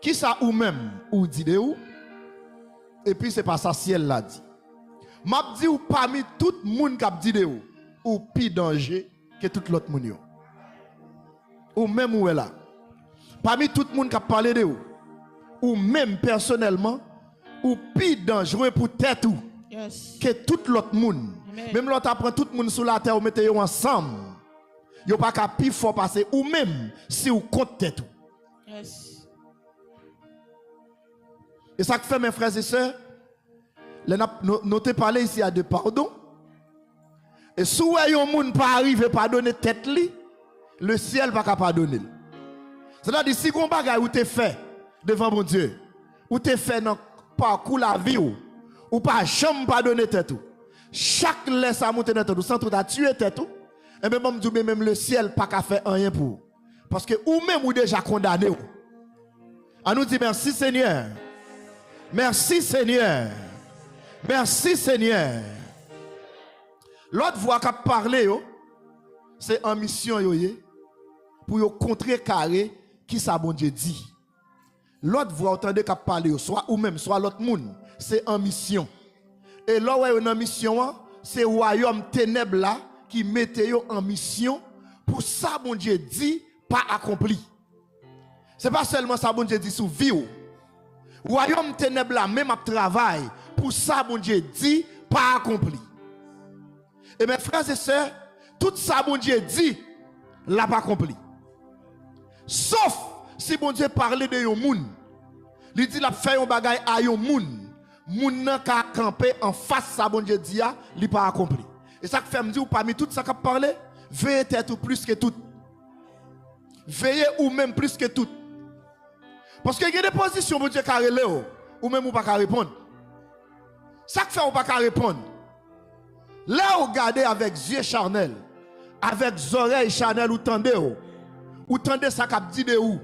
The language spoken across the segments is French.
Qui ça ou même ou dit de ou? Et puis c'est pas ça ciel l'a dit. M'a dit ou parmi tout le monde qui a dit de ou pire danger que tout l'autre monde. Ou même où est là. Parmi tout le monde qui a parlé de ou même personnellement, ou pire dangereux pour tête ou que tout l'autre monde. Même l'autre apprend tout le monde sur la terre ou mettez ensemble. Yo pas qu'à plus fort passer ou même si ou compte tête ou. Et ça que fait mes frères et sœurs, nous te parlé ici à de pardon. Et si un monde pas arriver à pardonner tête li, le ciel va pas pardonner. C'est-à-dire si on bagaille ou te fait devant mon Dieu, ou te fait dans parcours la vie ou pas jamais pardonner tête ou. Chaque laisse à monter dans tête ou sans tout à tuer tête ou. Et même le ciel pas qu'à faire rien pour. Parce que ou même ou déjà condamné ou. On nous dit merci Seigneur. Merci Seigneur. Merci Seigneur. L'autre voix qui a parlé, c'est en mission pour contrecarrer qui ça bon Dieu dit. L'autre voix entendez qu'a parlé, soit ou même soit l'autre monde, c'est en mission. Et là où est en mission, c'est royaume ténèbres là qui mettait en mission pour ça bon Dieu dit pas accompli. C'est pas seulement ça bon Dieu dit sous vie. Royaume ténèbres là même à travail pour ça bon Dieu dit pas accompli. Et mes frères et sœurs, tout ça bon Dieu dit l'a pas accompli. Sauf si bon Dieu parlait de yon moun. Il dit l'a fait yon bagay à yon moun. Moun nan ka camper en face ça bon Dieu dit a, li pas accompli. Et ça fait me dire parmi tout ça qu'a parlé, veillez tête ou plus que tout. Veillez ou même plus que tout. Parce qu'il y a des positions bon Dieu qui ou même ou pas répondre. Ça fait ou pas répondre. Là vous regardez avec yeux charnels, avec oreilles charnelles ou tendez ça qu'a dit de ou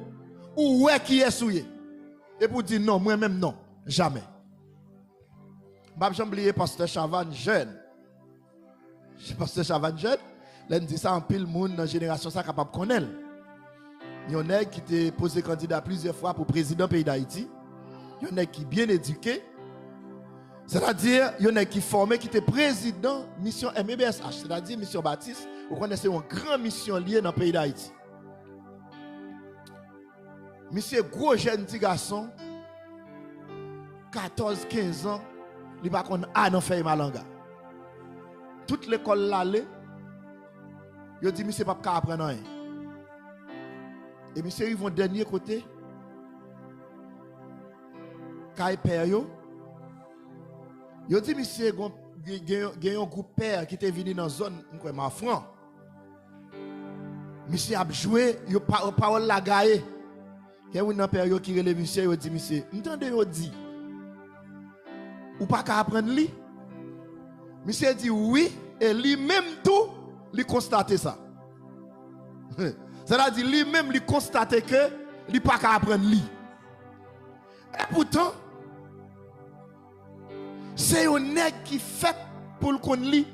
ouais qui est souillé. Et pour dire non, moi même non, jamais. J'ai oublié pasteur Chavan jeune. Pasteur Chavan jeune, là dit ça en pile monde dans la génération ça capable connaître. Il y en a qui t'est posé candidat plusieurs fois pour président pays d'Haïti. Il y en a qui bien éduqué. C'est-à-dire, il y en a qui formé, qui était président mission MEBSH, c'est-à-dire mission Baptiste. Vous connaissez une grande mission liée dans le pays d'Haïti. Monsieur gros jeune petit garçon, 14-15 ans, il va qu'on a dans fait malanga. Toute l'école l'allée, il dit monsieur pas apprendre rien. Et monsieur ils vont dernier côté. Kay père yo. Yo dit monsieur gen un groupe père qui était venu dans zone ma franc. Monsieur a joué, yo parole la gaé. Gen un père yo qui relève monsieur yo dit monsieur, m'entendez yo dit ou pas qu'à apprendre li. Monsieur dit oui et lui même tout lui constater ça. C'est-à-dire lui-même lui constater que lui pas qu'à apprendre li. Et pourtant c'est un nègre qui fait pour le qu'on lit.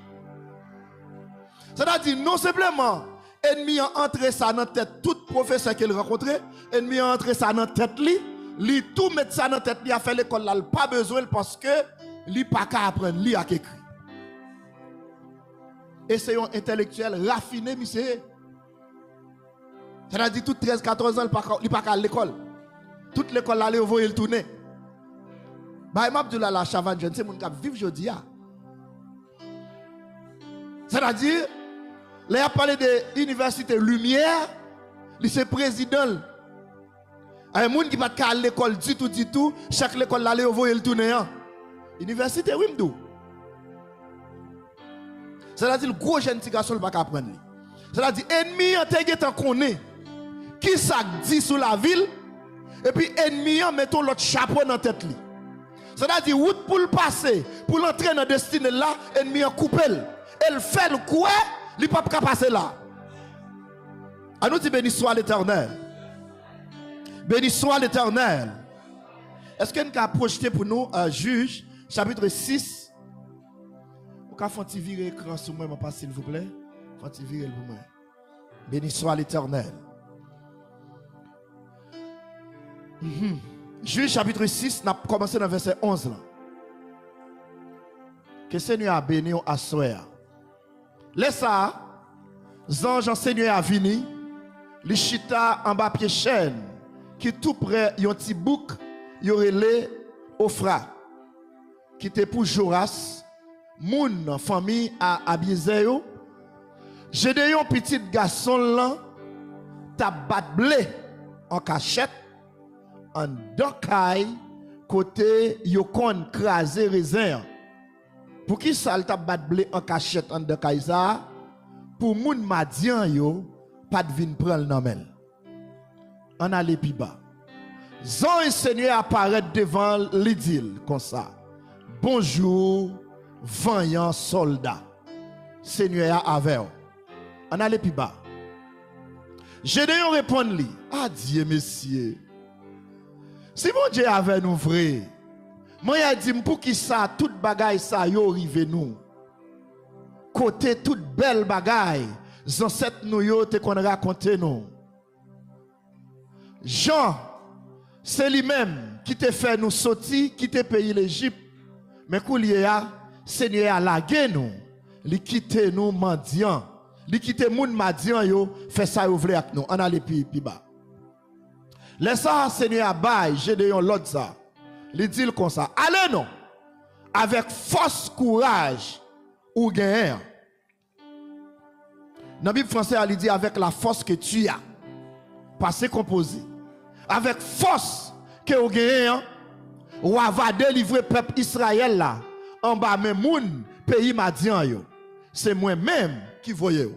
C'est-à-dire non simplement ennemi a entré ça dans la tête tout professeur qu'il rencontré, ennemi a entré ça dans la tête li tout mettre ça dans la tête li a fait l'école là, pas besoin parce que li pas qu'à apprendre li à écrire. Et c'est un intellectuel raffiné monsieur. C'est-à-dire tout 13-14 ans il pas qu'à l'école. Toute l'école là il voit il tourner. Bah, Abdullah la Chavan jeune, c'est mon cap vivre aujourd'hui. C'est-à-dire, là, il a parlé de l'université Lumière, lycée président. Un monde qui va pas à l'école du tout, chaque école là, il voit le tourner. Université Wimdou. C'est-à-dire, le gros jeune petit garçon ne va pas apprendre. C'est-à-dire, ennemi en tant qu'on est, qui ça dit sur la ville, et puis ennemi en mettons l'autre chapeau dans la tête. C'est-à-dire, route pour le passer, pour l'entrer dans la destinée là, ennemi a coupé. Elle fait le quoi, il ne peut pas passer là. À nous dire béni soit l'Éternel. Béni soit l'Éternel. Est-ce qu'il y a projeté pour nous Juge, chapitre 6? Vous pouvez virer l'écran sur moi, s'il vous plaît. Vous pouvez virer le moi. Béni soit l'Éternel. Juge chapitre 6, n'a commencé dans verset 11 là. Que Seigneur a béni à soir. Laisse ça, ange Seigneur a vini, li chita en bas pied chaîne, qui tout près yon petit bouc, yon relé Ofra, qui était pour Joras, moun famille à Abiezeyo. J'ai des yon petit garçon là, ta bat blé en cachette, en dokay, côté yon kon krasé raisin. Pour qui ça le bat blé en cachette en dokay ça? Pour moun madian yo, pas de vin prendre nan. On a les pi bas. Zan et Seigneur apparaît devant l'idile comme ça. Bonjour, vaillant soldat. Seigneur avec. On a les pi bas. Gédéon répond lui. Ah Dieu messieurs. Si mon Dieu avait nous vrai. Moi a dit pour qui ça toute bagaille ça yo rive nous. Côté toute belle bagaille, ancêtres nous yo te qu'on raconte nous. Jean, c'est lui-même qui te fait nous sortir, qui te paye l'Égypte. Mais koulier a, Seigneur a lagué nous, li quitte nous mendiant, li quitte moun mendiant yo, fait ça ouvrir avec nous. On a les pi bas. Laisse ça Seigneur a bail, Gédéon l'autre ça. Li dit comme ça. Allez non, avec force courage ou gain. Dans la Bible française, elle dit avec la force que tu as. Passé composé. Avec force que vous gagnez, ou va délivrer le peuple Israël là, en bas même moun, pays Madian yo. C'est moi-même qui voyais.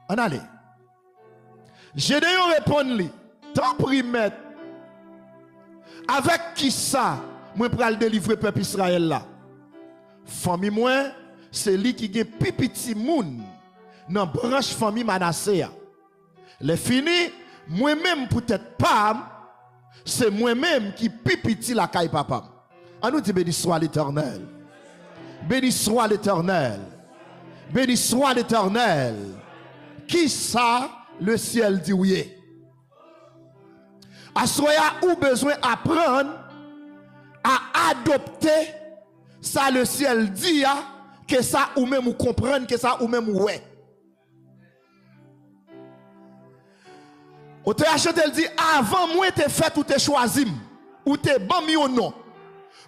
On allez. Gédéon répond lui, tant prie maître, avec qui ça, moi pral délivrer le peuple Israël là? Famille moi, c'est lui qui gagne plus petit moun dans branche famille Manassé. Les fini, moi-même peut-être pas, c'est moi-même qui pipiti la caille papa. On nous dit béni soit l'Éternel. Béni soit l'Éternel. Béni soit l'Éternel. Qui ça le ciel dit oui. Assoya ou besoin apprendre à adopter ça le ciel dit que ça ou même ou comprendre que ça ou même ouais. Ou te achète, elle dit, avant moi te fait ou te choisi, ou te ban mi ou non.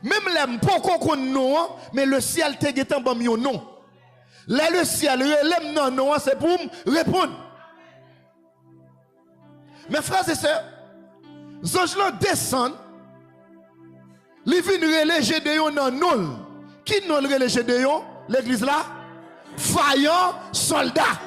Même les poko kon non, mais le ciel te getan ban mi ou non. Le ciel relève non non, c'est pour me répondre. Mes frères et sœurs, Zanjlan descend, li vin relè Gédéon nan non. Qui non relè Gédéon, l'église là? Vaillant soldat.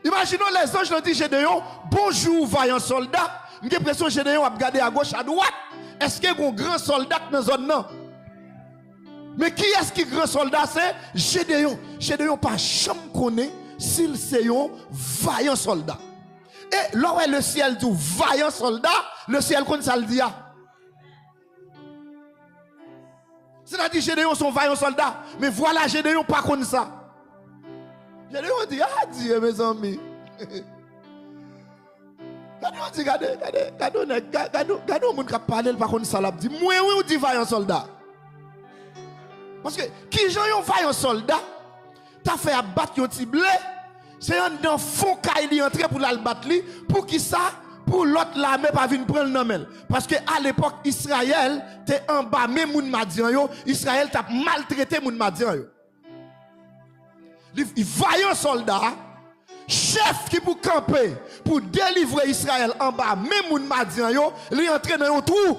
Imaginons les anges l'ont dit Gédéon, bonjour vaillant soldat. J'ai l'impression que Gédéon a regardé à gauche, à droite. Est-ce qu'il y a un grand soldat dans la zone non? Mais qui est-ce qui est grand soldat? C'est Gédéon. Gédéon pas jamais connaît s'il c'est un vaillant soldat. Et là où le ciel dit vaillant soldat, le ciel comme ça le dit. C'est-à-dire Gédéon son vaillant soldat. Mais voilà Gédéon pas comme ça. Gédéon dit, ah Dieu mes amis. Regardez, regardez, mon qui parle par contre ça l'a dit, moi oui ou dit vaillant soldat. Parce que qui j'en yon vaillant soldat, t'as fait abattre yon ti blé, c'est un dans fond kay li entrer pour la battre li, pour qui ça? Pour l'autre l'armée pas venir prendre nan. Parce que à l'époque Israël t'es en bas même moun madian yo, Israël t'a maltraité moun madian yo. Il vaillant soldat, chef qui pour camper, pour délivrer Israël en bas, même moun madian yo, li entre dans un trou.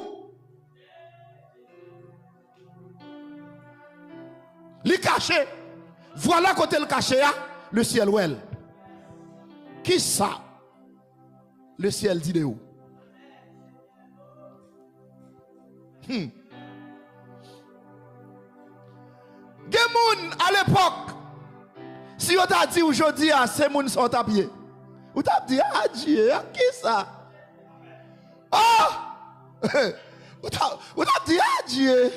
Li caché. Voilà côté le caché, le ciel ouel. Qui ça? Le ciel dit de où? Gemoun à l'époque, si on t'a dit aujourd'hui, c'est moun sont à pied. Ou t'a dit, ah Dieu, qui ça? Oh! Ou t'a dit, ah Dieu.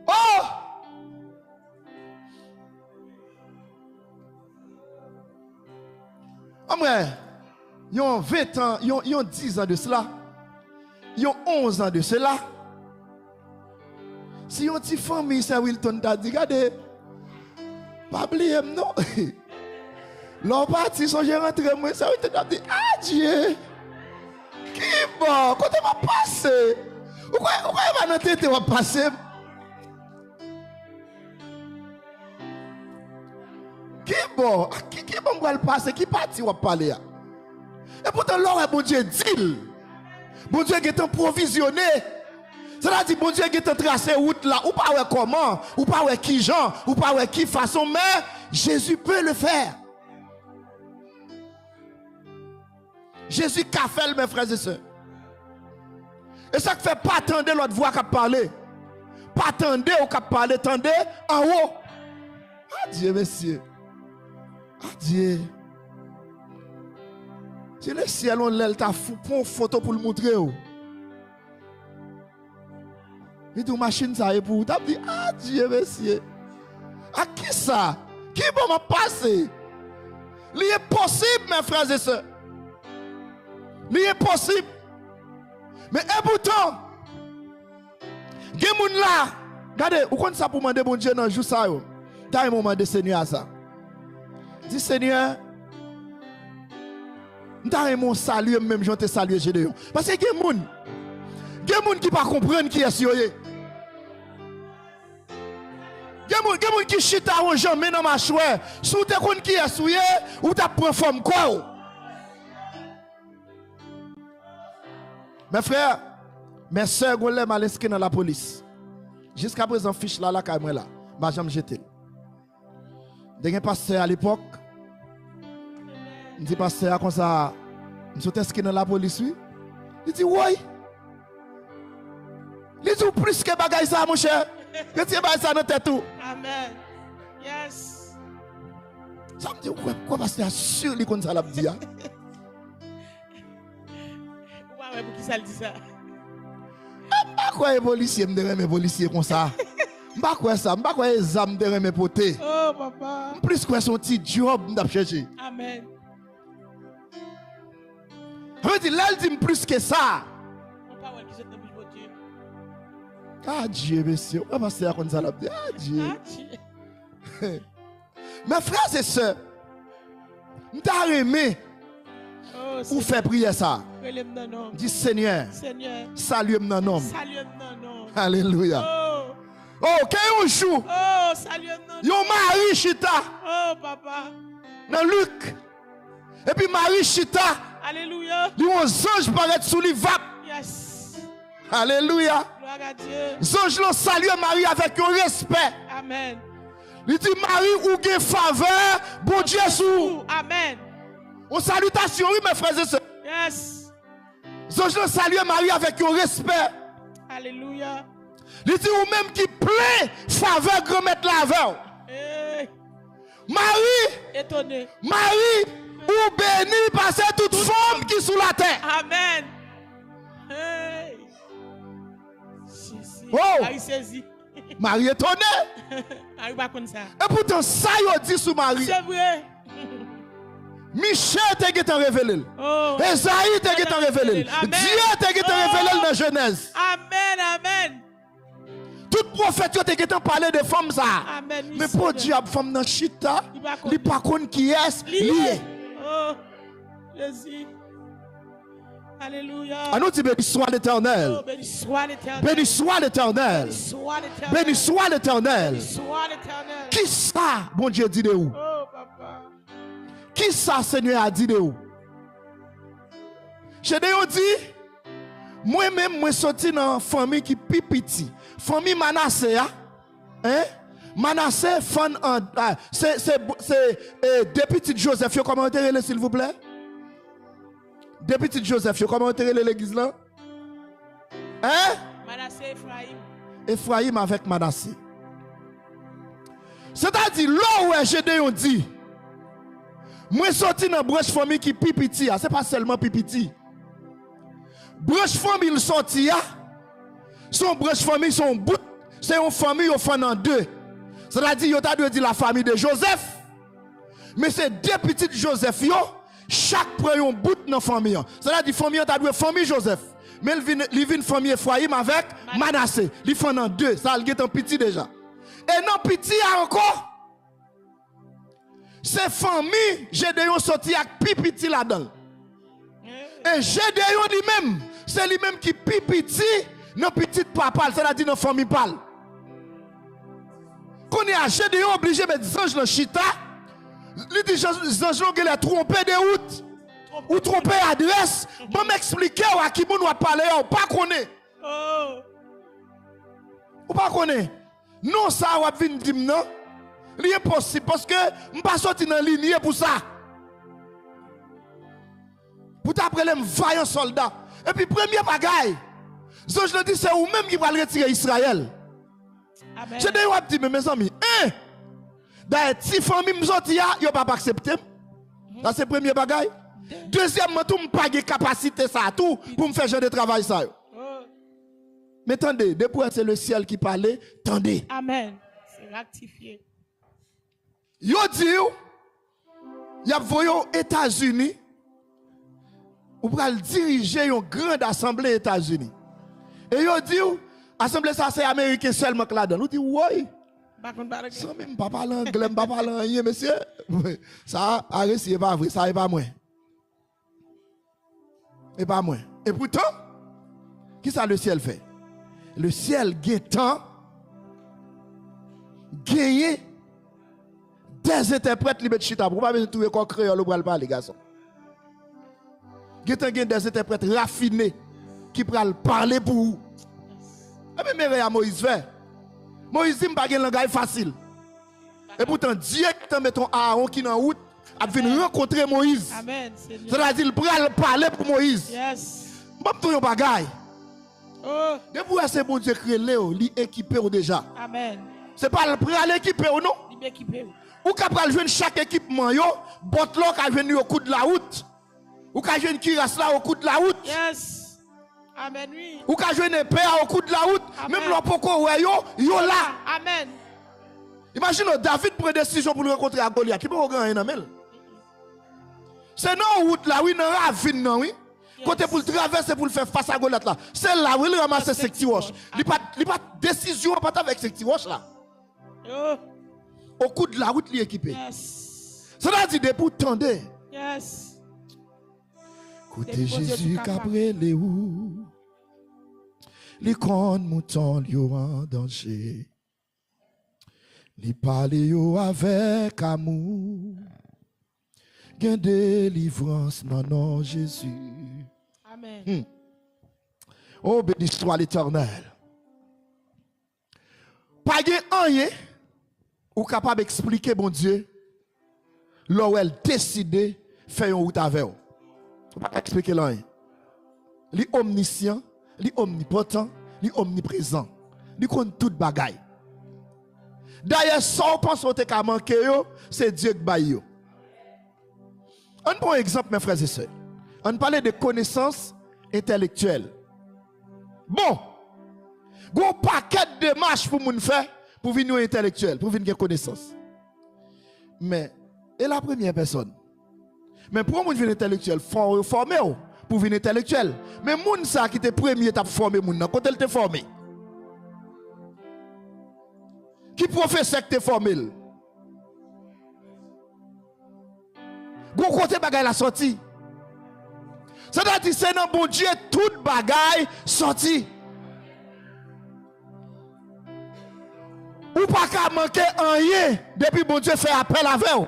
Oh! Amre, ils ont 20 ans, ils ont 10 ans de cela, ils ont 11 ans de cela. Si on dit famille, Saint Wilton t'a dit, regardez, pas oublier, non. L'on parti, son j'ai rentré, moi, Saint Wilton t'a dit, ah Dieu, qui bon, quand on va passer, pourquoi il va dans tête, on va passer? Qui bon, qui bon va le passer, qui parti, on va parler. Et pourtant, l'on bon Dieu dit, bon Dieu qui est provisionné. C'est-à-dire, bon Dieu qui t'a tracé route là, ou pas ouais comment, ou pas ouais qui genre, ou pas ouais qui façon, mais Jésus peut le faire. Jésus qu'a fait, mes frères et sœurs. Et ça fait pas attendre l'autre voix qui parler. Pas attendre ou qui parler, attendez en haut. Ah Dieu, messieurs. Ah Dieu. Si le ciel on l'aile, t'as fou pour une photo pour le montrer. Et tout machine ça est pour t'as dit ah Dieu monsieur. À qui ça? Qui va me passer? Il est possible mes frères et sœurs. Il est possible. Mais et pourtant gen moun là, regardez, ou connait ça pour demander bon Dieu dans jour ça yo. T'as un moment de Seigneur ça. Dis Seigneur, t'as mon salut même je te saluer Gédéon. Parce que gen moun qui pas comprendre qui est yoye. Gen moun qui chita ou jamais dans ma chouette. Sou te kon qui est souye ou ta prend forme quoi. Mes frères, mes soeurs golem à l'inscrit dans la police. Jusqu'à présent fiche là caméra là, m'a jamais jeté. Des pasteur à l'époque. Il dit pasteur comme ça, nous sommes inscrits dans la police oui. Il dit oui. Il dit plus que bagaille ça mon cher. Que tu bagaille ça dans tête tout. Amen. Yes. Ça me dit quoi pasteur sûr lui comme ça l'a dit. Ouais, pour qui ça le dit ça? M'pa quoi les policiers me mes policiers comme ça. M'pa quoi ça, m'pa quoi les âmes de mes potés. Oh papa. Plus quoi son petit job m'd'a chercher. Amen. Je dis là il dit plus que ça. On pas qui sont dans le Dieu. Ah Dieu monsieur, on va passer comme ça l'a dit. Ah Dieu. Ah Dieu. Mes frères et sœurs, m'ta aimé ou faire prier ça. Dis Seigneur, salue mon nom. Alléluia. Oh, quel un jour. Oh, salue mon nom. Yo Marie Chita. Oh, papa. Dans Luc. Et puis Marie Chita. Alléluia. Lui un ange paraît sous lui vap. Yes. Alléluia. Gloire à Dieu. Ange l'ont salué Marie avec un respect. Amen. Il dit Marie ou gen faveur, bon Dieu sous. Amen. Une salutation, oui, mes frères et sœurs. Yes. Je salue Marie avec un respect. Alléluia. Il dit ou même qui plaît faveur grand maître laveur. Hey. Marie. Étonné. Marie ou béni par toute forme qui est sous la terre. Amen. Hey. Oh. Marie saisit. Marie étonnée. Marie pas comme ça. Et pourtant ça y dit sous Marie. C'est vrai. Michel t'a révélé. Oh. Esaïe t'a révélé. Dieu t'a révélé dans Genèse. Amen, amen. Tout prophète t'a parlé de femmes ça. Amen. Mais pour Dieu, femme dans chita, il pas connaît qui est lié. Oh. Jésus. Alléluia. À nous dit béni soit l'Éternel. Oh, béni soit l'Éternel. Béni soit l'Éternel. Béni soit l'Éternel. Qui ça, bon Dieu dit de où? Oh, papa. Qui ça, Seigneur, a dit de où? Je dis, moi-même, je suis sorti dans une famille qui est petit. Famille Manassé, hein? Manassé, c'est député Joseph, comment enterrer s'il vous plaît? Député Joseph, comment enterrer l'église là? Hein? Manassé, Ephraim. Ephraim avec Manassé. C'est-à-dire, là où Gédéon dit, moi sorti dans branche famille qui pipiti, c'est pas seulement pipiti. Branche famille sorti, son branche famille, son bout, c'est une famille au fond en deux. C'est-à-dire, il y a dit la famille de Joseph, mais c'est deux petits Joseph chaque prend un bout dans la famille. C'est-à-dire que la famille a famille Joseph. Mais il vient famille Ephraim avec Manassé. Il fait en deux. Ça, il est un petit déjà. Et non petit encore. C'est famille, Gédéon sorti avec petit là-dedans. Et Gédéon lui-même, c'est lui-même qui petit, non petit papa, c'est-à-dire dans famille parle. Quand on est à Gédéon obligé de mettre des anges dans le chita, il dit des anges qui ont trompé de route. Ou tromper adresse, bon m'expliquer à qui vous parler, ou pas connaître. Ou pas connaître. Non, ça va venir dire non. C'est impossible parce que je ne pas sorti dans la ligne pour ça. Pour t'appeler les vaillants soldats. Et puis, premier bagaille, je le dis, c'est vous-même qui va retirer Israël. Je dis, mes amis, d'ailleurs, si famille me sorti, il ne va pas accepter. Ça, c'est le premier bagaille. Deuxièmement, tout me pas de capacité ça tout pour me faire genre de travail ça. Mais attendez, depuis c'est le ciel qui parlait, attendez. Amen. C'est rectifié. Yo dit, y a voyé aux États-Unis, ou pour diriger une grande assemblée aux États-Unis. Et yo dit, assemblée ça c'est américain seulement que là-dedans. Nous dit, oui. Ça même pas parler anglais, pas parler rien, monsieur. Ça, arrête, c'est pas vrai, ça n'est pas moi. Et pas moins. Et pourtant, qui ça le ciel fait? Le ciel gagne tant, gagner des interprètes libres de chita. Vous ne pouvez pas trouver quoi créole pour parler, les garçons. Gagne des interprètes raffinés qui peuvent parler pour vous. Et même à Moïse fait. Moïse dit pas un langage facile. Et pourtant, directement mettons Aaron qui est en route. A venir rencontrer Moïse. Amen. C'est-à-dire qu'il pourra parler pour Moïse. Yes. Bon, tout un bagaille. Oh. Depuis c'est bon Dieu créé Léo, il équipé déjà. Amen. C'est pas le prêt à l'équiper ou non? Il équipé. Ou capable jouer chaque équipement yo, bot là qui venir au coup de la route. Ou qui jouer qui reste là au coup de la route. Yes. Amen oui. Ou qui jouer épée au coup de la route. Amen. Même là pourquoi ouais yo là. Amen. Imagine David prend décision pour le rencontrer à Goliath. Qui peut gagner dans mel? C'est non route là, oui, non ravine non oui. Côté pour le traverser pour le faire face à Goliath là. C'est là où il ramasse ses petits roches. Il pas décision pas avec ces petits roches là. Au coup de la route il est équipé. Yes. Cela dit pour tendre. Yes. Côté Jésus cabré les ou. Les cornes moutons yo en danger. Li parle yo avec amour. Gain délivrance dans nom Jésus. Amen. Oh, béni soit l'Éternel. Pas rien ou capable d'expliquer bon Dieu là où elle décide faire une route avec vous. Pas expliquer rien. Li omniscient, li omnipotent, li omniprésent. Li connaît toute bagaille. D'ailleurs, sans penser que tu manqué, c'est Dieu qui baille. On prend un exemple, mes frères et sœurs. On parlait de connaissances intellectuelles. Bon, gros paquet de démarches pour nous faire pour venir intellectuel, pour venir connaissance. Mais, et la première personne. Mais pour nous venir intellectuel, il faut former pour venir intellectuel. Mais moun ça qui était premier étape formé moun nan, quand elle te formé. Qui professeur qui te formé? Gros côté bagay la sorti. C'est-à-dire c'est dans bon Dieu toute bagay sorti. Ou pas qu'à manquer rien depuis bon Dieu fait appel avec vous.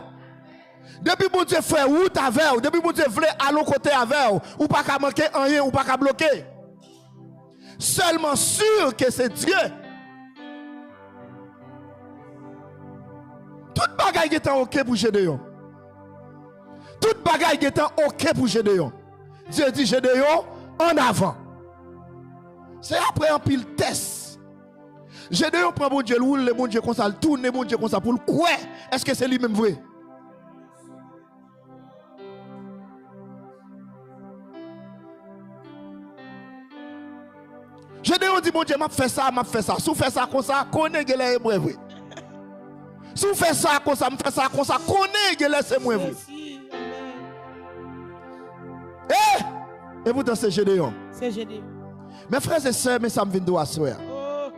Depuis bon Dieu fait route avec vous, depuis bon Dieu voulait aller côté avec vous, ou pas qu'à manquer rien, ou pas qu'à bloquer. Seulement sûr que c'est Dieu. Toute bagaille est OK pour Gédéon. Toute bagaille est OK pour Gédéon. Dieu dit Gédéon en avant. C'est après un pile test. Gédéon prend bon Dieu, le bon Dieu comme ça, le tourne le bon Dieu comme ça pour le quoi? Est-ce que c'est lui-même vrai? Gédéon dit bon Dieu, m'a fait ça, m'a fait ça. Si vous faites ça comme ça, connaît que c'est moi vrai. Si vous faites ça comme ça, m'a fait ça comme ça, connaît que c'est moi vrai. Et pourtant c'est Gédéon. C'est Gédéon. Mes frères et sœurs, mais ça me vient de asseoir. Oh.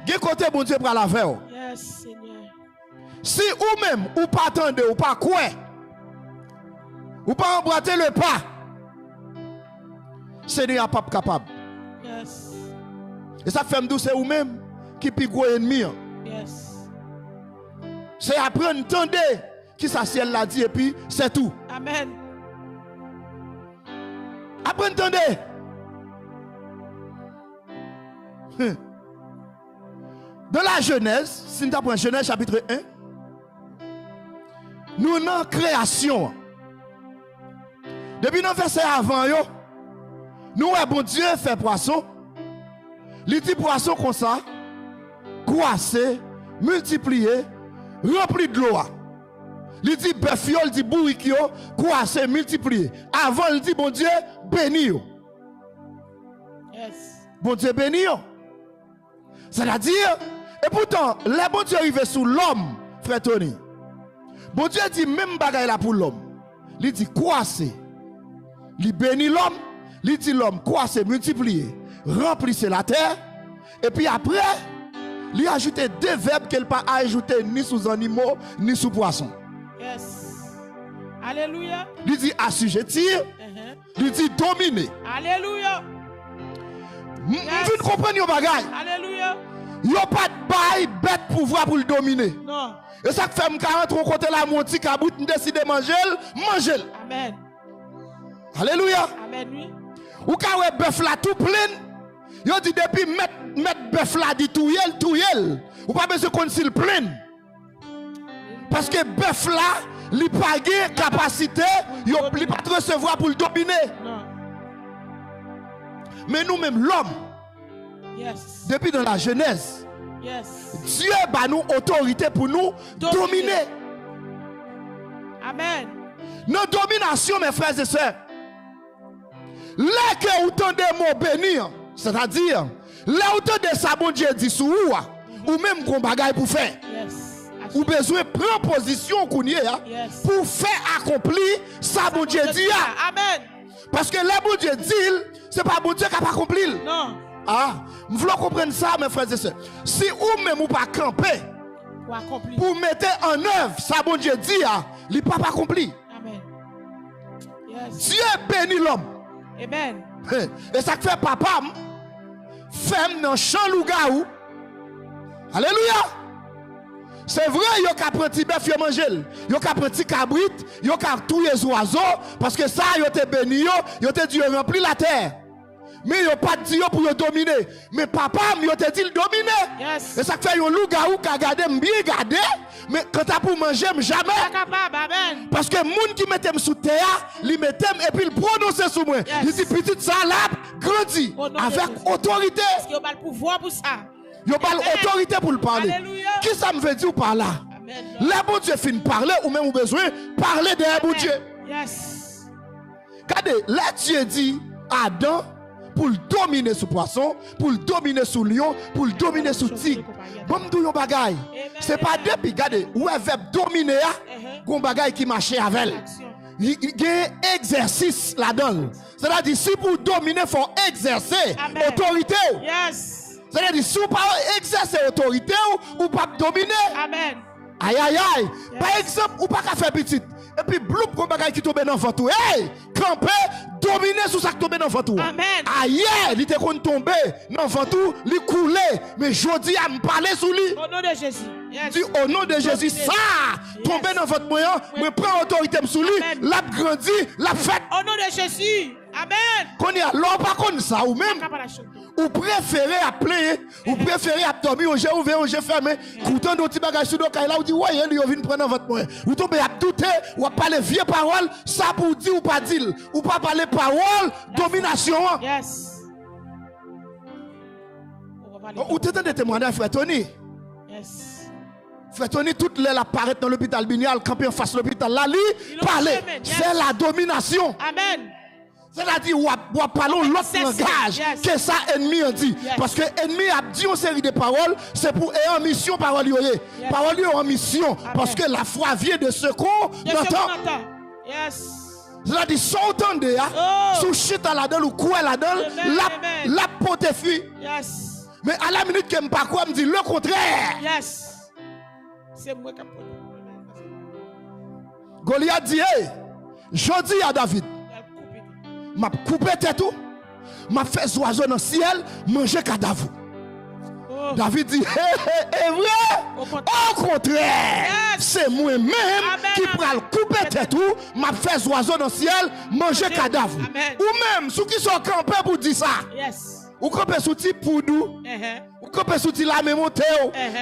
Quel côté bon Dieu pour la faire? Yes, Seigneur. Si ou même, ou pas attendre, ou pas quoi, ou pas emboîter le pas, Seigneur n'est pas capable. Yes. Et ça fait me douce ou même qui est gros ennemi. Yes. C'est apprendre, entendre qui ça ciel l'a dit et puis c'est tout. Amen. Apprendre, entendre. De la Genèse, si nous apprenons Genèse chapitre 1, nous avons création. Depuis nos versets avant, nous avons bon Dieu fait poisson. Il dit poisson comme ça, croisser, multiplier, rempli de l'eau. Il dit bœuf, il dit bourrique, croisser, multiplier. Avant, il dit bon Dieu, béni. Yes. Bon Dieu béni. C'est-à-dire, et pourtant, les bon Dieu arrivé sous l'homme, frère Tony. Bon Dieu dit même bagaille là pour l'homme. Il dit croisser. Il bénit l'homme. Il dit l'homme croisser, multiplier, remplissez la terre. Et puis après, il a ajouté deux verbes qu'elle n'a pas ajouté ni sous animaux, ni sous poissons. Yes. Alléluia. Il dit assujettir. Il dit dominer. Alléluia. Vous comprenez vos bagailles? Alléluia. Il n'y a pas de bail bête pouvoir pour le dominer. Non. Et ça fait me 40 côté la moitié kabout décider manger, manger. Amen. Alléluia. Amen, oui. Ou quand ouais bœuf là tout plein, yo dit depuis mettre bœuf là dit tout yel. Ou pas besoin qu'on s'il plein. Parce que bœuf là, li pas gain capacité, yo li pas recevoir pour le dominer. Non. Mais nous même l'homme, Yes. depuis dans la Genèse, Yes. Dieu bat nous autorité pour nous dominer. Amen. Nos dominations, mes frères et sœurs, là que vous entendez mon bénir, c'est-à-dire, là où entendez ça, bon Dieu dit sous ou même qu'on bagaille pour faire, Yes. ou besoin de prendre position qu'on y est, Yes. pour faire accomplir ça, bon Dieu dit. Amen. Parce que là, bon Dieu dit, c'est pas bon Dieu qui a pas accompli. Non. Ah, vous voulez comprendre ça, mes frères et sœurs. Si ou même ou pas camper, Pour accomplir. pour mettre en œuvre ça, bon Dieu dit, il n'est pas accompli. Amen. Yes. Dieu bénit l'homme. Amen. Et ça fait papa, femme dans champ lougaou. Alléluia. C'est vrai, il y a qu'à prendre petit bœuf, il manger. Il y a qu'à prendre petit cabrit, il y a qu'à tous les oiseaux. Parce que ça, il a béni, il a dit remplir la terre. Mais il n'y a pas dit pour le dominer. Mais papa, il a dit le dominer. Yes. Et ça fait un loup-garou qui a gardé, bien gardé. Mais quand tu as pour manger, jamais. Pas capable. Amen. Parce que les gens qui mettent sous terre, ils mettent et puis ils prononcent sous moi. Yes. Il dit petite salade, grandit. Au nom de Avec Jésus. autorité. Parce qu'il y a le pouvoir pour ça. Il y a pas Amen. l'autorité pour le parler. Alléluia. Qui ça me veut dire par là? Amen. Les bon Dieu finit parler ou même au besoin parler de bon Dieu. Yes. Regardez, là Dieu dit Adam pour le dominer sous poisson, pour le dominer sous lion, pour le dominer sous tigre. Bon, nous yon bagay. C'est pas depuis, regardez, où est verbe dominer, gon bagay qui marche avec. Action. Il y a un exercice là-dedans. C'est-à-dire, si pour dominer, il faut exercer Amen. autorité. Yes. C'est-à-dire, si vous ne pas exercer autorité ou pas dominer. Amen. Aïe, aïe, aïe. Yes. Par exemple, ou pas qu'à faire petit. Et puis, bloup, comme bagay qui tombe dans votre. Hey, camper, dominer sous ça qui tombe dans votre. Amen. Aïe, il était qu'on tomber dans votre, il coulait. Mais je dis à me parler sous lui. Au nom de Jésus. Yes. Dit au nom de Jésus, ça, tomber dans votre moyen, me prend autorité sous lui, Amen. l'a grandi, l'a fait. Au nom de Jésus. Amen. Qu'on y a l'homme pas comme ça, ou même. Ou préférez appeler, ou préférez dormir, ou j'ai ouvert, ou j'ai fermé, coutant d'autres bagages sur le cas là, ou dit, ouais, il vient prendre votre moyen. Ou tombez à douter, ou à parler vieille parole, ça pour dire ou pas dire, ou pas parler parole, domination. Yes. Ou t'entendez témoigner, frère Tony? Yes. Frère Tony, toute l'aile apparaît dans l'hôpital Binial, camper en face de l'hôpital, là, lui, parler. Yes. C'est la domination. Amen. C'est-à-dire, ou parlons l'autre langage Yes. que ça ennemi a dit. Yes. Parce que ennemi a dit une série de paroles, c'est pour en mission parole. Yes. Parole en mission. Amen. Parce que la foi vient de ce qu'on De ce qu'on entend. entend. Yes. C'est-à-dire, sortant de là, Oh. sous chita là-dedans, ou quoi là-dedans, Amen. la pote fuit. Yes. Mais à la minute que je ne pas quoi, me dit le contraire. Yes. C'est moi qui ai posé. Goliath dit, hey, je dis à David, m'a coupé tête tout, m'a fait oiseau dans le ciel, manger cadavre. Oh. David dit, est vrai? Au contraire, Yes. c'est moi-même Amen, qui amen. prends le couper tête tout, m'a fait oiseau dans le ciel, manger cadavre. Amen. Ou même, ceux qui sont campés pour dire ça, Yes. ou campés sous ti poudou, ou campés sous ti la même montée,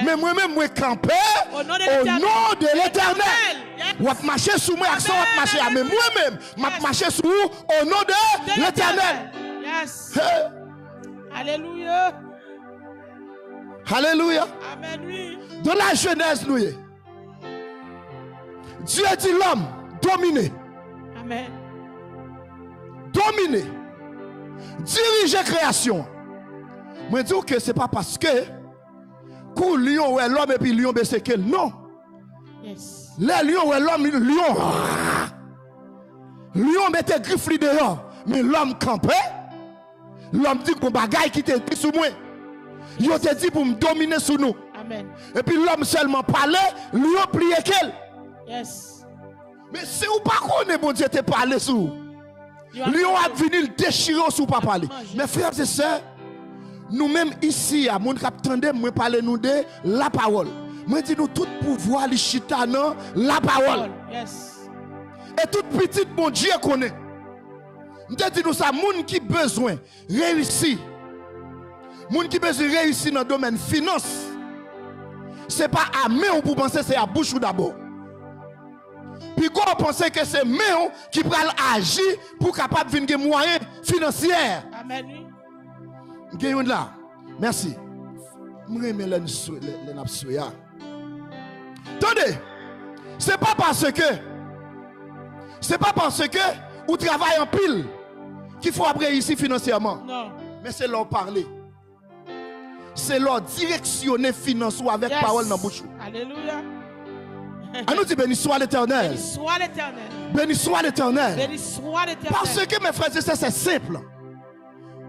mais moi-même, moi campé Au nom de au l'Éternel. nom de l'Éternel. Yes. Ou ap marcher sous moi, accent ap marcher, mais moi-même, m'a marcher sous vous au nom de l'Éternel. Yes. Hey. Alléluia. Alléluia. Amen, oui. Dans la Genèse, nous, Dieu dit l'homme dominer, Amen. dominer, diriger création. Moi, je dis que ce n'est pas parce que pour lion ouais l'homme et puis lion baisse qu'elle. Non. Yes. Les lions ouais l'homme, lion mettait griffe li dehors, mais l'homme campait. L'homme dit qu'on bagaille qui te dit sous moi. Il te dit pour me dominer sous nous. Amen. Et puis l'homme seulement parlait, lion pliait qu'elle. Yes. Mais si vous pas connaissez bon Dieu te parler sous. Lion a venu le déchirer sous pas parler. Mes frères et sœurs, nous-mêmes ici, à mon cap tendez, moi parler nous de la parole. Moi dis nous tout pouvoir li chita dans la parole. Yes. Et tout petit bon Dieu connaît. Nous te dit nous ça moun qui besoin réussir. Moun qui besoin réussir dans le domaine finance. C'est pas à main pour penser c'est à bouche ou d'abord. Puis quand on pense que c'est main qui peut agir pour capable de venir moyens financiers. Amen, oui. Gayon là. Merci. Je remets le napsoya. Attendez. C'est pas parce que vous travaillez en pile qu'il faut après ici financièrement. Non. Mais c'est leur parler. C'est leur directionner financièrement avec parole dans la bouche. Alléluia. On nous dit béni soit l'Éternel. Béni soit l'Éternel. Béni soit l'Éternel. Béni soit l'Éternel. Parce que mes frères et sœurs, c'est simple.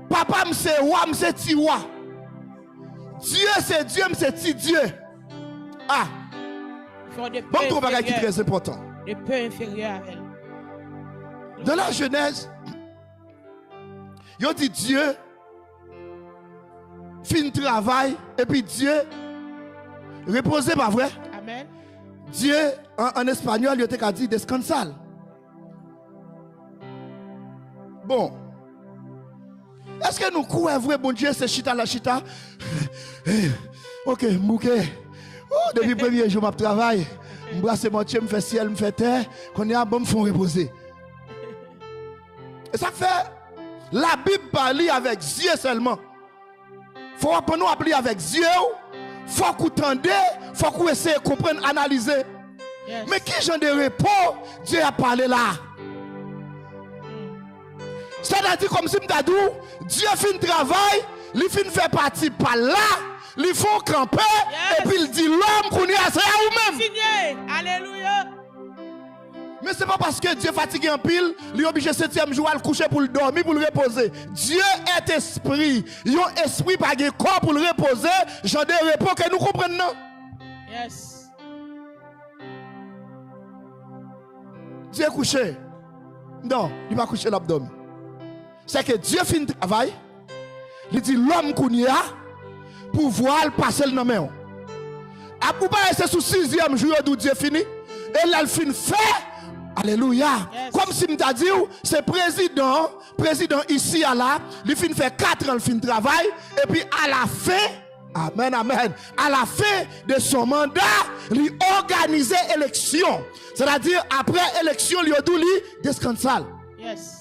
Papa, c'est roi, c'est ti roi. Dieu, c'est Dieu, c'est ti Dieu. Ah, bon, ton bagage qui est très important. De peu inférieur à elle. Dans la Genèse, il dit Dieu fin travail et puis Dieu reposer, pas vrai? Amen. Dieu, en espagnol, il a dit descansar. Bon. Est-ce que nous croyons vrai, bon Dieu, c'est chita la chita? Ok, bouquet. Oh, depuis le premier jour, je travaille. Je brasse mon Dieu, je fais ciel, je fais terre. Quand il y a un bon, je me reposer. Et ça fait, la Bible parle avec Dieu seulement. Il faut que nous appeler avec Dieu. Il faut que vous tendez, il faut que vous essayez de comprendre, analyser. Yes. Mais qui genre de repos Dieu a parlé là? C'est-à-dire comme si je dit, Dieu fait un travail, il fait faire partie par là, il faut camper, Yes. et puis il dit l'homme qu'on est à ça ou même. Signé. Alléluia. Mais ce n'est pas parce que Dieu est fatigué en pile, il est obligé 7e jour à le coucher pour le dormir, pour le reposer. Dieu est esprit. Il y a un esprit pas de corps pour le reposer. Genre de repos que nous comprenons. Non? Yes. Dieu est couché. Non, il va coucher l'abdomen. C'est que Dieu fait un travail. Il dit l'homme qu'on y a pour voir le passer le nom. Après, c'est sous 6e jour d'où Dieu finit. Et là, il finit fait. Alléluia. Yes. Comme si je t'ai dit, c'est président ici à là, il finit fait 4 ans, il finit travail. Et puis à la fin, amen, amen, à la fin de son mandat, il organise élection. C'est-à-dire, après élection, il a dit, descansal. Yes.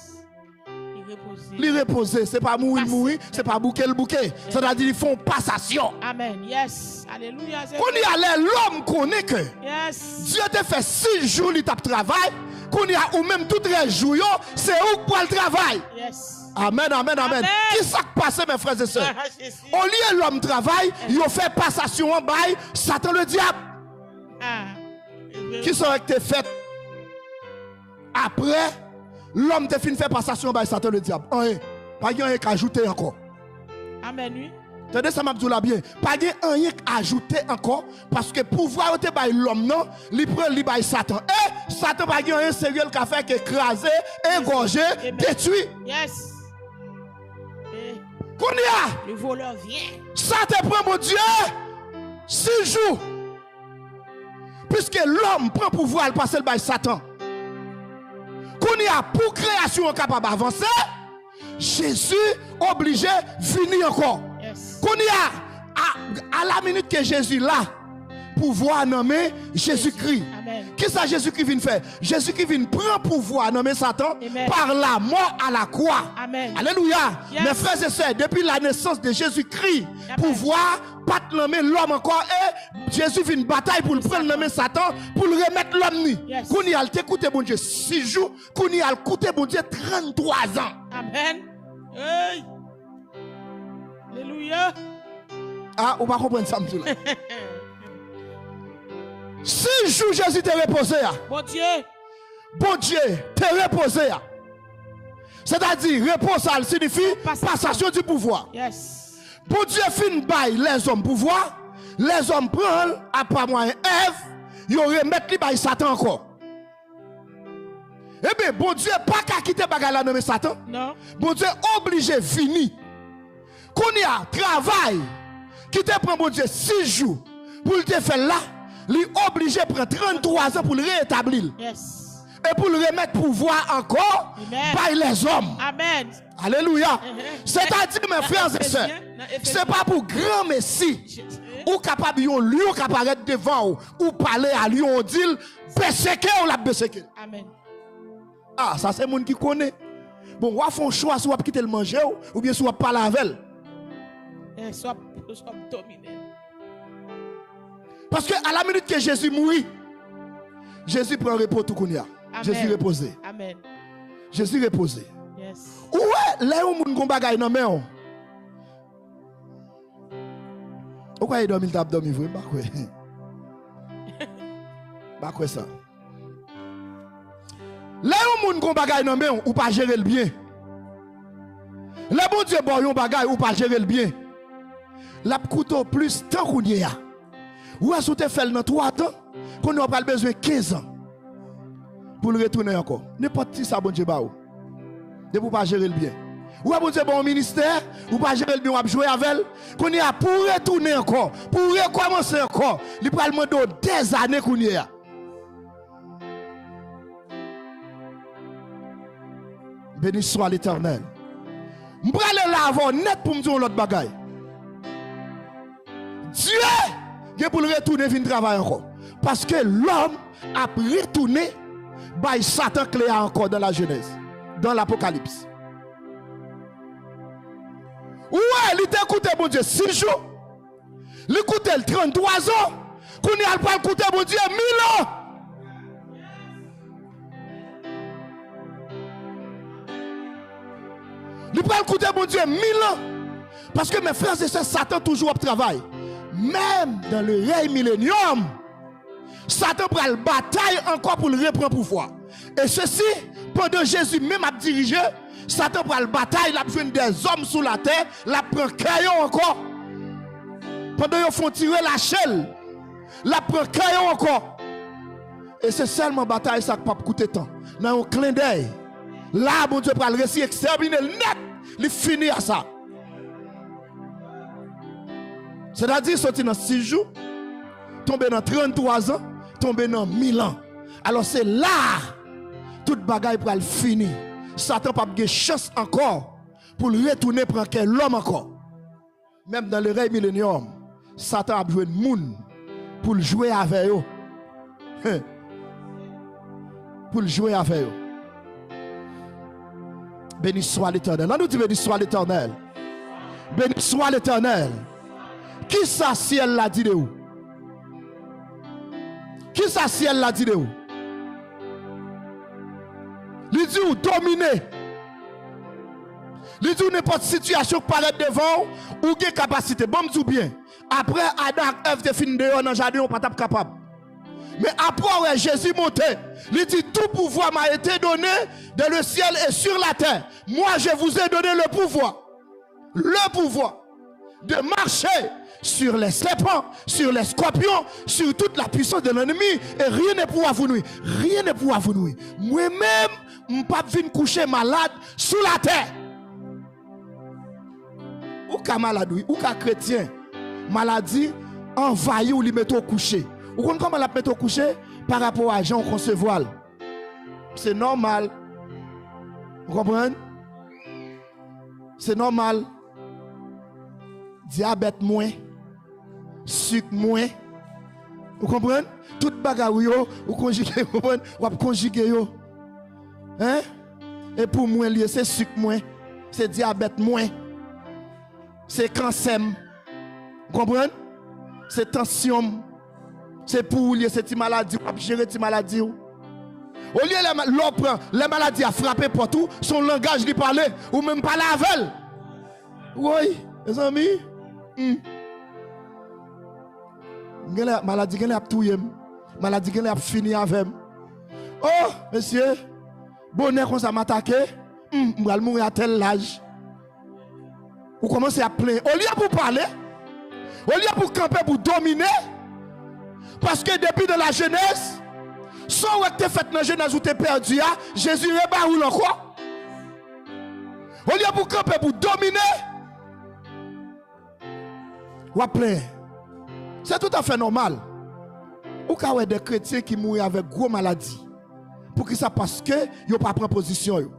Il repose. Il repose, c'est pas mourir, c'est pas bouquet le bouquet. C'est-à-dire, ils font passation. Amen. Yes. Alléluia. Qu'on y a l'homme connaît que Yes. Dieu te fait 6 jours, il tape travail. Qu'on y a ou même tout 13 jours, c'est où pour le travail. Yes. Amen, amen, amen. Amen. Qui s'est passé, mes frères et sœurs? Ah, Jésus. Au lieu de l'homme travail, il a fait passation en bail, Satan le diable. Ah. Qui sont été fait après l'homme te fin fait passation by Satan le diable. Pas rien qu'à ajouter encore. Amen, oui. Tenez ça m'a dit là bien. Pas rien qu'à ajouter encore parce que pouvoir te by l'homme non, il prend li by Satan. Et Satan pas rien sérieux qu'a fait qu'écraser, égorger, détruire. Yes. Qu'on y a. Le voleur vient. Ça te prend mon Dieu 6 jours. Puisque l'homme prend pouvoir le passer by Satan. Qu'on y a pour création capable d'avancer, Jésus obligé venir encore. Yes. Qu'on y a à la minute que Jésus là, pouvoir nommer Jésus-Christ. Amen. Qu'est-ce que Jésus-Christ vient faire? Jésus-Christ vient prendre pouvoir nommer Satan. Amen. Par la mort à la croix. Amen. Alléluia. Yes. Mes frères et sœurs, depuis la naissance de Jésus-Christ, pouvoir pas nommer l'homme encore et Jésus vient une bataille pour le prendre nommer Satan pour le remettre l'homme. Yes. Qu'on y a écouté bon Dieu 6 jours, qu'on y a écouté bon Dieu 33 ans. Amen. Hey. Alléluia. Ah, on va comprendre ça m'dou là. 6 jours Jésus t'a reposé. Bon Dieu. Bon Dieu t'a reposé. C'est-à-dire repos ça signifie passation du pouvoir. Yes. Bon Dieu fin bail les hommes pouvoir, les hommes prennent après moi Ève, ils remettent li bail Satan encore. Eh bien, bon Dieu pas qu'à quitter bagarre là nommer Satan. Non. Bon Dieu obligé fini. Qu'on y a travail qui te prend bon Dieu 6 jours pour te faire là, il obligé prendre 33 ans pour le rétablir. Yes. Et pour le remettre pouvoir encore par les hommes. Amen. Alléluia. C'est-à-dire, mes frères et sœurs, c'est pas pour grand messie ou capable de lion qui apparaît devant ou parler à lui, on dit, besséquer ou la besséquer. Amen. Ah, ça c'est le monde qui connaît. Bon, on va faire un choix, soit quitter le manger ou bien soit parler avec elle. Soit dominé. Parce que à la minute que Jésus mourit, Jésus prend repos tout qu'on y a. Jésus reposé. Amen. Jésus reposé. Yes. Ouais, là où moun gon bagay nan men. Pourquoi il dormi t'a dormi vrai pas quoi. Pas quoi ça. Là où moun gon bagay nan men ou pas gérer le bien. Là bon Dieu bon yon bagay ou pas gérer le bien. La coûte plus temps qu'on y a. Ou est-ce que tu fait dans 3 ans qu'on n'a pas besoin 15 ans pour le retourner encore. N'importe qui ça bon Dieu ba ou. De pour pas gérer le bien. Ou bon Dieu bon ministère, ou pas gérer le bien, ou jouer avec elle, qu'on y a pour retourner encore, pour recommencer encore. Il peut demander des années qu'on y a. Béni soit l'Éternel. Je vais aller là net pour me dire l'autre bagaille. Dieu, il pour le retourner venir travailler encore. Parce que l'homme a retourné by Satan clé encore dans la Genèse, dans l'Apocalypse. Ouais, il t'a écouté mon Dieu 6 jours. Il écouté 33 ans. Qu'on y a pas écouté mon Dieu 1000 ans. Il pas écouter mon Dieu 1000 ans. Parce que mes frères et sœurs, Satan toujours au travail. Même dans le règne millénium, Satan prend la bataille encore pour le reprendre pouvoir. Et ceci, pendant Jésus même a dirigé, Satan prend la bataille, il a besoin des hommes sous la terre, il prend crayon encore. Pendant qu'ils font tirer la chaîne, il prend crayon encore. Et c'est seulement bataille ça qui ne peut pas coûter temps. Dans un clin d'œil, là, mon Dieu prend le récit exterminer le net, il finit à ça. C'est-à-dire, sortir dans 6 jours, tomber dans 33 ans, tomber dans 1000 ans. Alors c'est là, toute bagaille pour le finir. Satan n'a pas de chance encore pour le retourner pour l'homme encore. Même dans le règne millénium, Satan a besoin de monde pour jouer avec eux. Pour jouer avec eux. Béni soit l'Éternel. Là, nous disons béni soit l'Éternel. Béni soit l'Éternel. Qui ça ciel l'a dit de où? Qui ça ciel l'a dit de où? Il dit ou dominer. Il dit ou n'importe situation qui paraît devant ou qui capacité. Bon, tout bien. Après Adam Ève te fin dehors dans le jardin, on pas capable. Mais après Jésus montait, il dit tout pouvoir m'a été donné dans le ciel et sur la terre. Moi je vous ai donné le pouvoir de marcher sur les serpents, sur les scorpions, sur toute la puissance de l'ennemi et rien ne pourra vous nuire. Rien ne pourra vous nuire. Moi-même, je ne peux pas venir coucher malade sous la terre. Ou qu'un malade, ou qu'un chrétien, maladie envahit ou lui met au coucher. Ou comment la mettre au coucher par rapport à gens qu'on se voile. C'est normal. Vous comprenez? C'est normal. Diabète moins, sucre moins. Vous comprenez? Toute bagarre yo, vous conjuguez, vous comprenez? Vous conjuguez yo. Hein? Et pour moi, c'est sucre moins, c'est diabète moins, c'est cancer. Vous comprenez? C'est tension. C'est pour lier cette maladie, pour gérer cette maladie. Au lieu de l'opre, les maladies à frapper partout, son langage lui parler, ou même pas la veille. Oui, les amis. Maladie qui a tout, maladie qui a fini avec. Oh, monsieur, bonheur qu'on s'est attaqué, je vais mourir à tel âge. Vous commencez à plaindre. Au lieu pour parler, au lieu pour camper, pour dominer, parce que depuis de la jeunesse, sans que tu fait dans la jeunesse où tu es perdu, Jésus est ou encore. Au lieu pour camper, pour dominer, ou plein. C'est tout à fait normal. Ou quand il y a des chrétiens qui mourent avec gros maladies. Pour qui ça? Parce que ils n'ont pas pris position.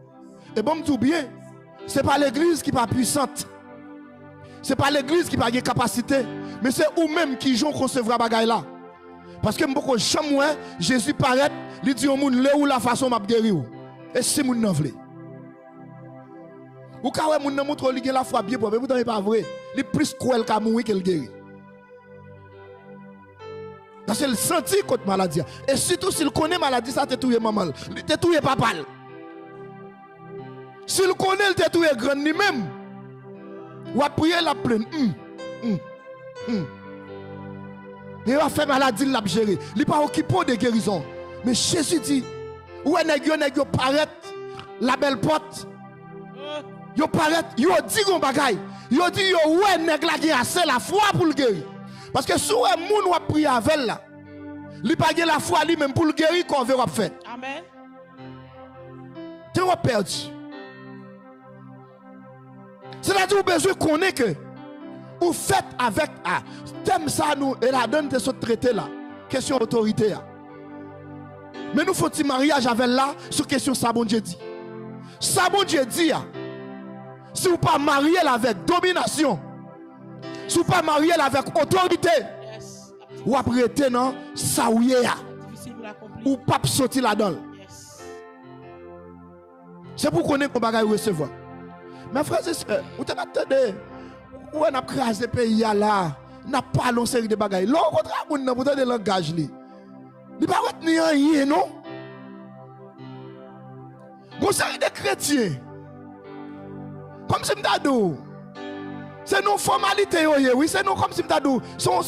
Et bon, tout bien, ce n'est pas l'église qui n'est pas puissante. Ce n'est pas l'église qui n'a pas de capacité. Mais c'est vous-même qui jouent concevoir bagaille là. Parce que beaucoup jamais Jésus paraît, il dit au monde là où la façon m'a guéri. Et c'est mon nan vle. Ou quand moun nan montre li gen la foi bien pour mais pourtant il pas vrai. Il est plus cruel qu'à mourir qu'elle guérit. Parce qu'il senti contre maladie. Et surtout s'il connaît maladie, ça te touye maman. Il te touye papa. S'il connaît, il te touye grand lui-même. Ou a prier la pleine. Il va faire maladie, il l'a géré. Il n'est pas occupé de guérison. Mais Jésus dit, où est-ce que vous paraît la belle porte? Vous paraît, vous dit qu'on bagaille. Vous dit, où est-ce que vous assez la foi pour le guérir? Parce que si vous avez moun ou prier avec là, il n'a pas la foi lui-même pour le guérir qu'on veut faire. Amen. Tu es perdu. C'est-à-dire que vous avez besoin de connaître que vous faites avec thème ça nous et la donne de ce traité là. Question d'autorité. Mais nous faut un mariage avec là sur question ça bon Dieu dit. Ça bon Dieu dit si vous pas marié avec domination, si vous pas marié avec autorité, ou après non ça ou pas sortir là-dedans. C'est pour connaître qu'on va recevoir. Mes frères et sœurs, vous attendez, où on a crasé pays là, n'a pas une série de bagailles. Là, on contraire, on n'a pas de langage. Il n'y a pas de rien, non? Vous série de chrétiens. Comme si m'tadou. C'est nos formalités, oui, c'est nous comme si m'tadou. Son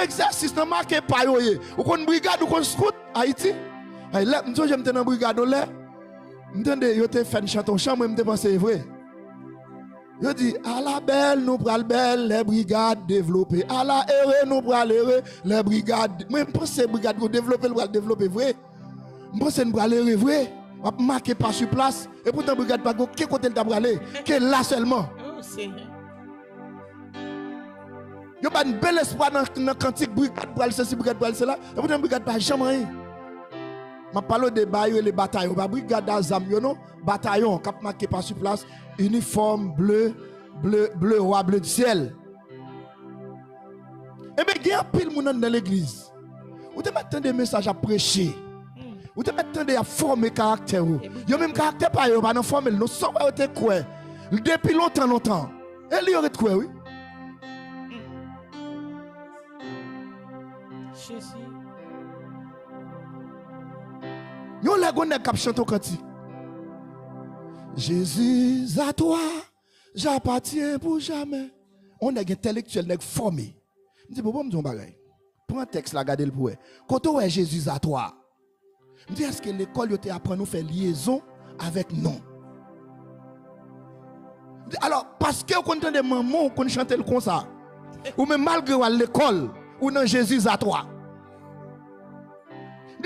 exercice ne marqué pas, oui. Ou qu'on brigade, ou qu'on scout, Haïti. Là, je me dans brigade, là. M'tendez, yo te fait une chanson, chambre, m'te pensé vrai. Je dis, à la belle, nous prenons belle, les brigades développées. À la erreur, nous prenons l'erreur, les brigades. Moi, je pense que les brigades pour développer vrai. Je pense que nous prenons l'erreur vrai. On va marquer pas sur place. Et pourtant, la brigade, quel côté elle t'a aller? Quel là seulement? Il y a un bel espoir dans le cantique, brigade pour aller ceci, brigade pour aller cela. Et pourtant, la brigade pas jamais rien. Je parle de baillons et les bataillons. La brigade d'Azam, non? Bataillon, cap marqué pas sur place. Uniforme bleu, roi bleu du ciel. Et bien, il y a un pile de monde dans l'église. Vous devez des messages à prêcher. Vous devez à former caractère. Il y a même caractère pas dans former. Nous sommes quoi? Depuis longtemps. Et il y aurait quoi, oui? Jésus. Yo la gonne cap chanter cantique. Jésus à toi, j'appartiens pour jamais. On est intellectuel, on est formé. Je dis pourquoi me dis bagay? Prends un texte là, regardez le pour. Quand on est Jésus à toi. Je dis, est-ce que l'école te apprend nous faire liaison avec non? Alors, parce que vous entendez maman qu'on chante comme ça, ou même malgré l'école, ou non Jésus à toi.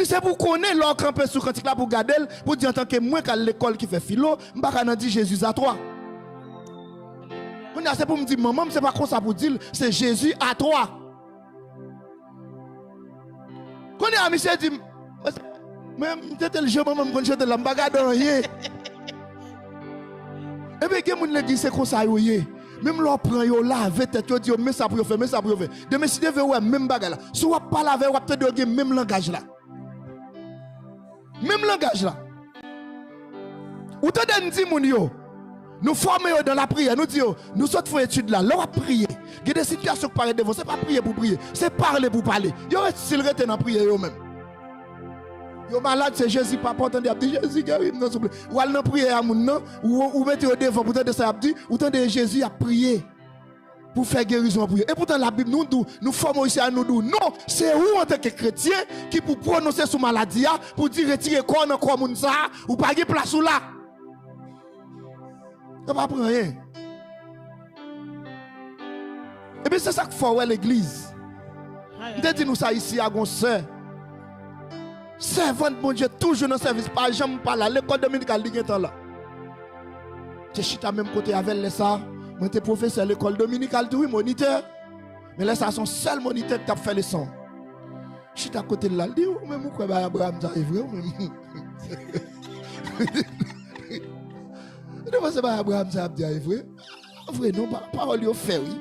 C'est pour connaître l'or campé sur cantique là pour garder, pour dire en tant que moi qu'à l'école qui fait philo, je ne vais pas dire Jésus à toi. C'est pour me dire, maman, c'est pas comme ça pour dire, c'est Jésus à toi. Quand on a monsieur dit, même c'était le jour, maman, quand j'étais là, je ne vais pas rien. Et bien, quelqu'un l'église, c'est comme ça, même l'on prend, yo lave tête, yo dit, mais ça pour faire, mais ça pour faire. Demain, si vous avez même bagarre là, si vous ne pas laver, vous avez peut-être même langage là. Même langage là. Ou t'as dit, mon yo, nous formons dans la prière, nous disons, nous sommes fait étude là, l'on va prier. Il y a des situations qui paraissent devant, ce n'est pas prier pour prier, c'est parler pour parler. Yo reste s'il reste dans la prière yo même. Yo malade, c'est Jésus, papa, entendez, dit Jésus, guéris, non, s'il vous plaît. Ou allez prier à mon nom, ou mettez au devant, pour entendre ça, dit, ou entendez Jésus a prié pour faire guérison pour eux. Et pourtant, la Bible nous formons ici à nous dire, non, c'est vous en tant que chrétien qui pour prononcer sous maladie, pour dire retirer corps dans corps, ou pas de place ou là. Ça va prendre rien. Et bien, c'est ça qu'il faut à l'église. Je dis nous ça ici à Gonçalves. Servante, mon Dieu, toujours dans le service, pas jamais pas là. L'école dominicale, il y a là. Je suis à même côté avec les ça. Moi, j'étais professeur à l'école dominicale, oui, moniteur. Mais là, ça son seul moniteur qui a fait les sons. Je suis à côté de là, je dis, mais pourquoi Abraham arrive vrai? Je dis, c'est pas Abraham arrive vrai? Vrai, non, parole lui fait, oui.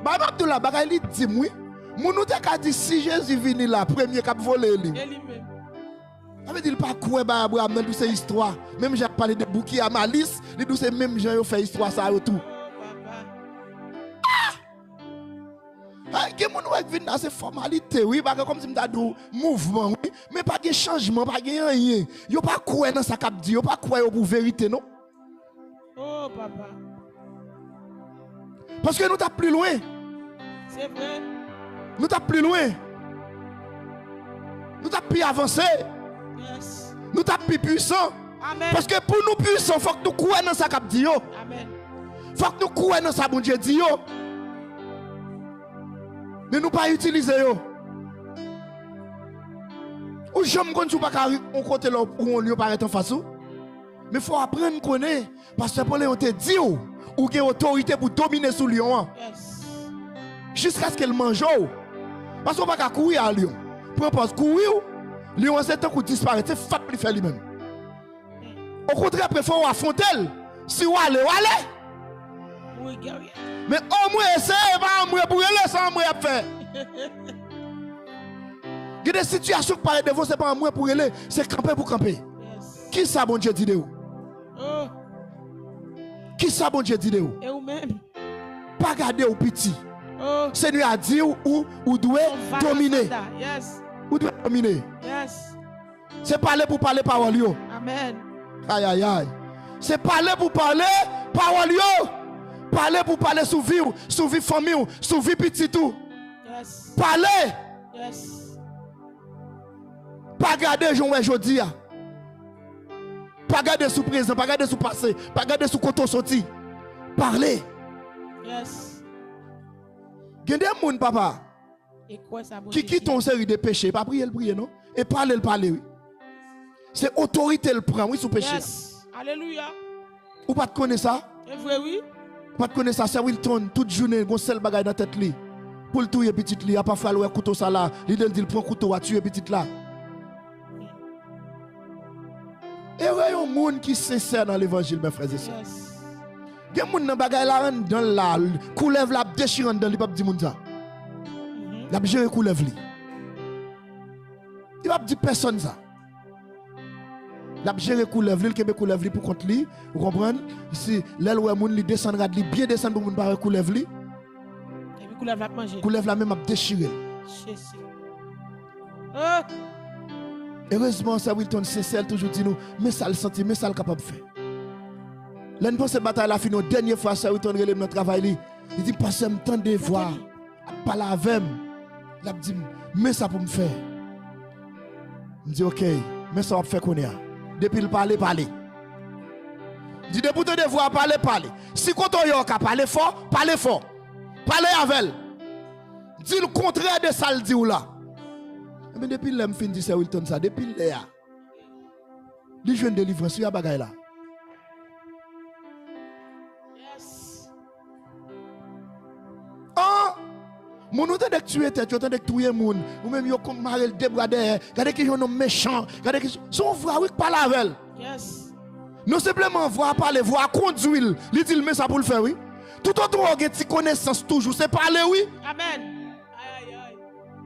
Baba Abdullah, il dit, oui. Mon nous t'a dit, si Jésus vient là, premier cap volé lui. Ça veut dire pas quoi Abraham dans toute cette histoire. Même j'ai parlé de bouquet à malice, les tous ces mêmes gens qui ont fait histoire ça et tout. Ah! Que mon ouek vient dans ces formalités, oui, parce que comme si m'ta dit mouvement, oui, mais pas de changement, pas de rien. Yo pas quoi dans ça cap dit, yo pas quoi pour vérité non. Oh papa. Parce que nous t'a plus loin. C'est vrai. Nous t'a plus loin. Nous t'a plus avancé. Yes. Nous t'a plus puissant. Amen. Parce que pour nous puissants, il faut que nous croyons dans ça cap dit yo. Amen. Il faut que nous croyons dans ça bon Dieu dit yo. Mais nous pas utiliser yo. Ou jamais qu'on ne pas on côté là où on lui paraît en face. Mais il faut apprendre à connaître parce que Paul te dit ou qu'il y a autorité pour dominer sur lion. Yes. Jusqu'à ce qu'elle mange. Parce qu'on ne peut pas courir à lion. Propose courir, lion c'est temps qu'on disparaît, c'est fat pour faire lui-même. Au contraire, il faut affronter. Si vous allez, Oui, guerrier. mais au moins, c'est pas un moins pour aller sans un moins à faire. Il y a des situations qui paraissent devant, ce n'est pas un moins pour aller, c'est camper pour camper. Yes. Qui ça, bon Dieu, dit de vous? Oh. Qui ça, bon Dieu, dit de vous? Et vous-même. Pas garder au petit. Oh. C'est lui à dire ou doit dominer. Yes. Ou doit dominer. Yes. C'est parler pour parler parole. Amen. Aïe, aïe, aïe. C'est parler pour parler parole. Parler pour parler sous vie famille, sous vie petit tout. Yes. Parler. Yes. Pas garder aujourd'hui. Pas garder sous présent, pas garder sous passé, pas garder sous côté sorti. Parler. Yes. Il y a des gens, papa, Et quoi ça qui quittent une série de péchés, pas prier, non? Et parler, oui. C'est autorité le prend, oui, sous péché. Yes. Alléluia. Ou pas de connaître ça? C'est vrai, oui. Pas de connaître ça, c'est Wilton, toute journée, il seul bagage dans la tête. Pour le tuer petit, il a pas fallu un couteau ça là. Il dit prend couteau à tuer petit là. Et il y a un monde qui est sincère dans l'évangile, mes frères et sœurs. Yes. Il y a un monde dans bagage là, dans la coulève la déchirant dans le pape dit ça. La géré coulève li. Il va dire personne ça. La géré coulève li, le Québec coulève li pour contre li, vous comprenez? Si l'aile ou moun li descendre li bien descendre pour moun pas coulève li. Et puis coulève la manger. Coulève la même a déchiré. Jésus. Oh. Heureusement, ça Wilton sincère toujours dit nous, mais ça le senti, mais ça le capable de faire. L'année pour cette bataille la fin, dernière fois ça Wilton relève notre travail li. Il dit passez me temps de voir parle avec moi. Il a dit, mais ça pour me faire. Je dis, ok, mais ça va faire qu'on est. Depuis le parler. Dis depuis te devoir parler. Si quand on y a parler fort. Parlez avec elle. Dis le contraire de ça le dit ou là. Mais depuis le fin dit ça Wilton ça depuis le là. Li jeune délivrance sur bagay là. Yes. Ah, mon autant de tuer tête, autant de tuer moun, ou même yo comme marel débradé, regardez que yon méchant, regardez que son voix oui parler avec elle. Yes. Non simplement voir parler, voir conduire, li dit mais ça pour le faire oui. Tout autre on a connaissance toujours, c'est parler oui. Amen. Aïe.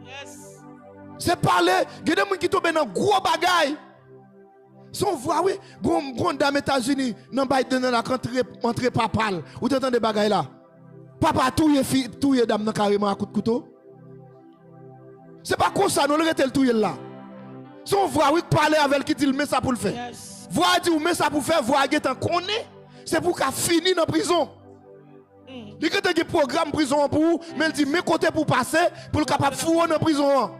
Yes. C'est parler, il y a des gens qui tombent dans gros bagaille. Son voix oui, grand dame États-Unis, nan Biden la entrer papal, ou t'entends des bagailles là. Papa touye dame nan carrément à coup de couteau. C'est pas comme ça, nous le rete le touye là. Son voix oui parler avec elle qui dit mais ça pour le faire. Yes. Voix dit mais ça pour faire, voix qui en connaît, c'est pour qu'à finir dans prison. Il y a un programme prison pour vous, mais il dit mes côtés pour passer, pour le capable fouiller dans prison.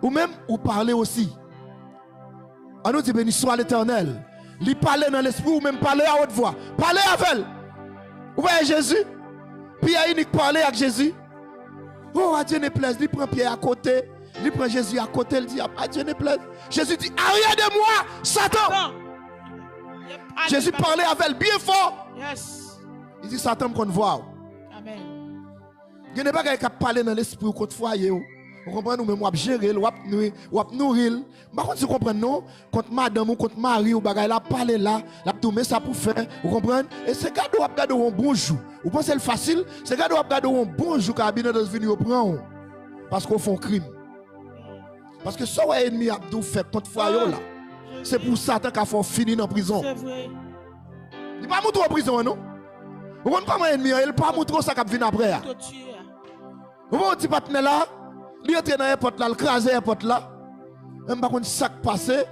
Ou même, ou parler aussi. On nous dit béni soit l'Éternel. Il parle dans l'esprit ou même parler à haute voix. Parler avec elle. Vous voyez Jésus? Puis il y a parler avec Jésus. Oh, à Dieu ne plaise. Il prend Pierre à côté. Il prend Jésus à côté. Il dit à Dieu ne plaise. Jésus dit arrière de moi, Satan. Jésus parlait avec elle bien fort. Yes. Il dit Satan qu'on voit. Amen. Il n'y a pas quelqu'un qui parle dans l'esprit ou contre foyer. Vous comprenez nous même on gérer, on nourrir. Par contre, vous comprenez non, contre madame ou contre mari ou bagay la parler là, la tout mais ça pour faire, vous comprenez? Et c'est cadeau à garder un bonjour. Vous pensez le facile, c'est cadeau à garder un bonjour cabinet de venir prendre parce qu'on fait un crime. Parce que ça ouais ennemi a tout fait contre foyer là. C'est pour Satan qu'a fait finir en prison. C'est vrai. Il pas montrer en prison non. Vous comprenez pas mon ennemi, il pas montrer ça qu'a venir après. Vous voyez petit partenaire là, il entre dans l'airport là, il crase l'airport là. Même pas contre sac passé,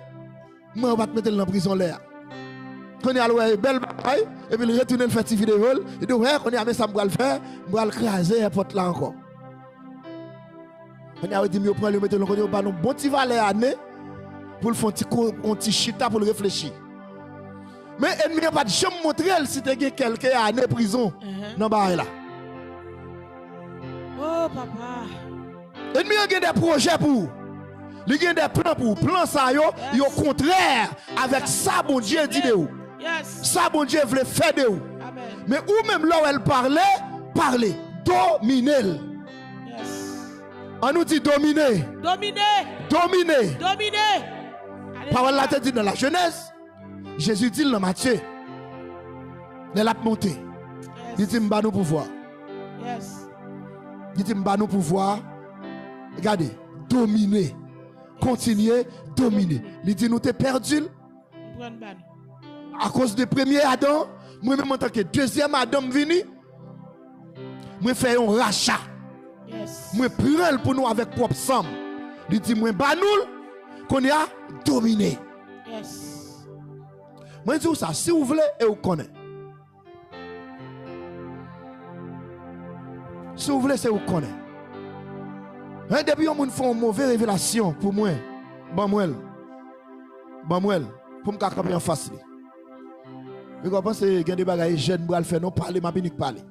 moi on va te mettre dans la prison là. Quand il y a une belle bataille et puis il retourne le faire vidéo, il dit ouais, quand il y a mais ça me va le faire, je vais le craser l'airport là encore. Quand il y a dit mieux prendre le mettre dans le pas un bon petit valet année pour le faire un petit chita pour le réfléchir. Mais ennemi n'a pas de jamais montrer si tu as quelqu'un à année prison dans bar là. Oh papa. Ennemi a des projets pour. Il y a des plans pour. Plan ça yo, yo contraire avec ça bon Dieu dit de vous. Yes. Ça bon Dieu veut faire de vous. Amen. Mais ou même là où elle parlait, dominer. Yes. On nous dit dominer. Dominer. Parole là te dit dans la Genèse. Jésus dit dans Matthieu. Il a monté. Il dit m'ba nous pouvoir. Yes. Il dit m'ba nous pouvoir. Regardez, dominer. Continuer, dominer. Il dit nous t'es perdu. À cause du premier Adam, moi-même en tant que deuxième Adam venu, moi fais un rachat. Yes. Moi prends pour nous avec propre sang. Il dit moi banoul qu'on a dominé. Yes. Moi je dis ça si vous voulez et vous connaissez. Si vous voulez c'est vous connaissez. Hein, depuis on me fait une mauvaise révélation pour moi. Bamuel. Pour me camper en face. Vous pensez qu'il y a des bagages jeunes pour le faire non parler m'a pas parler.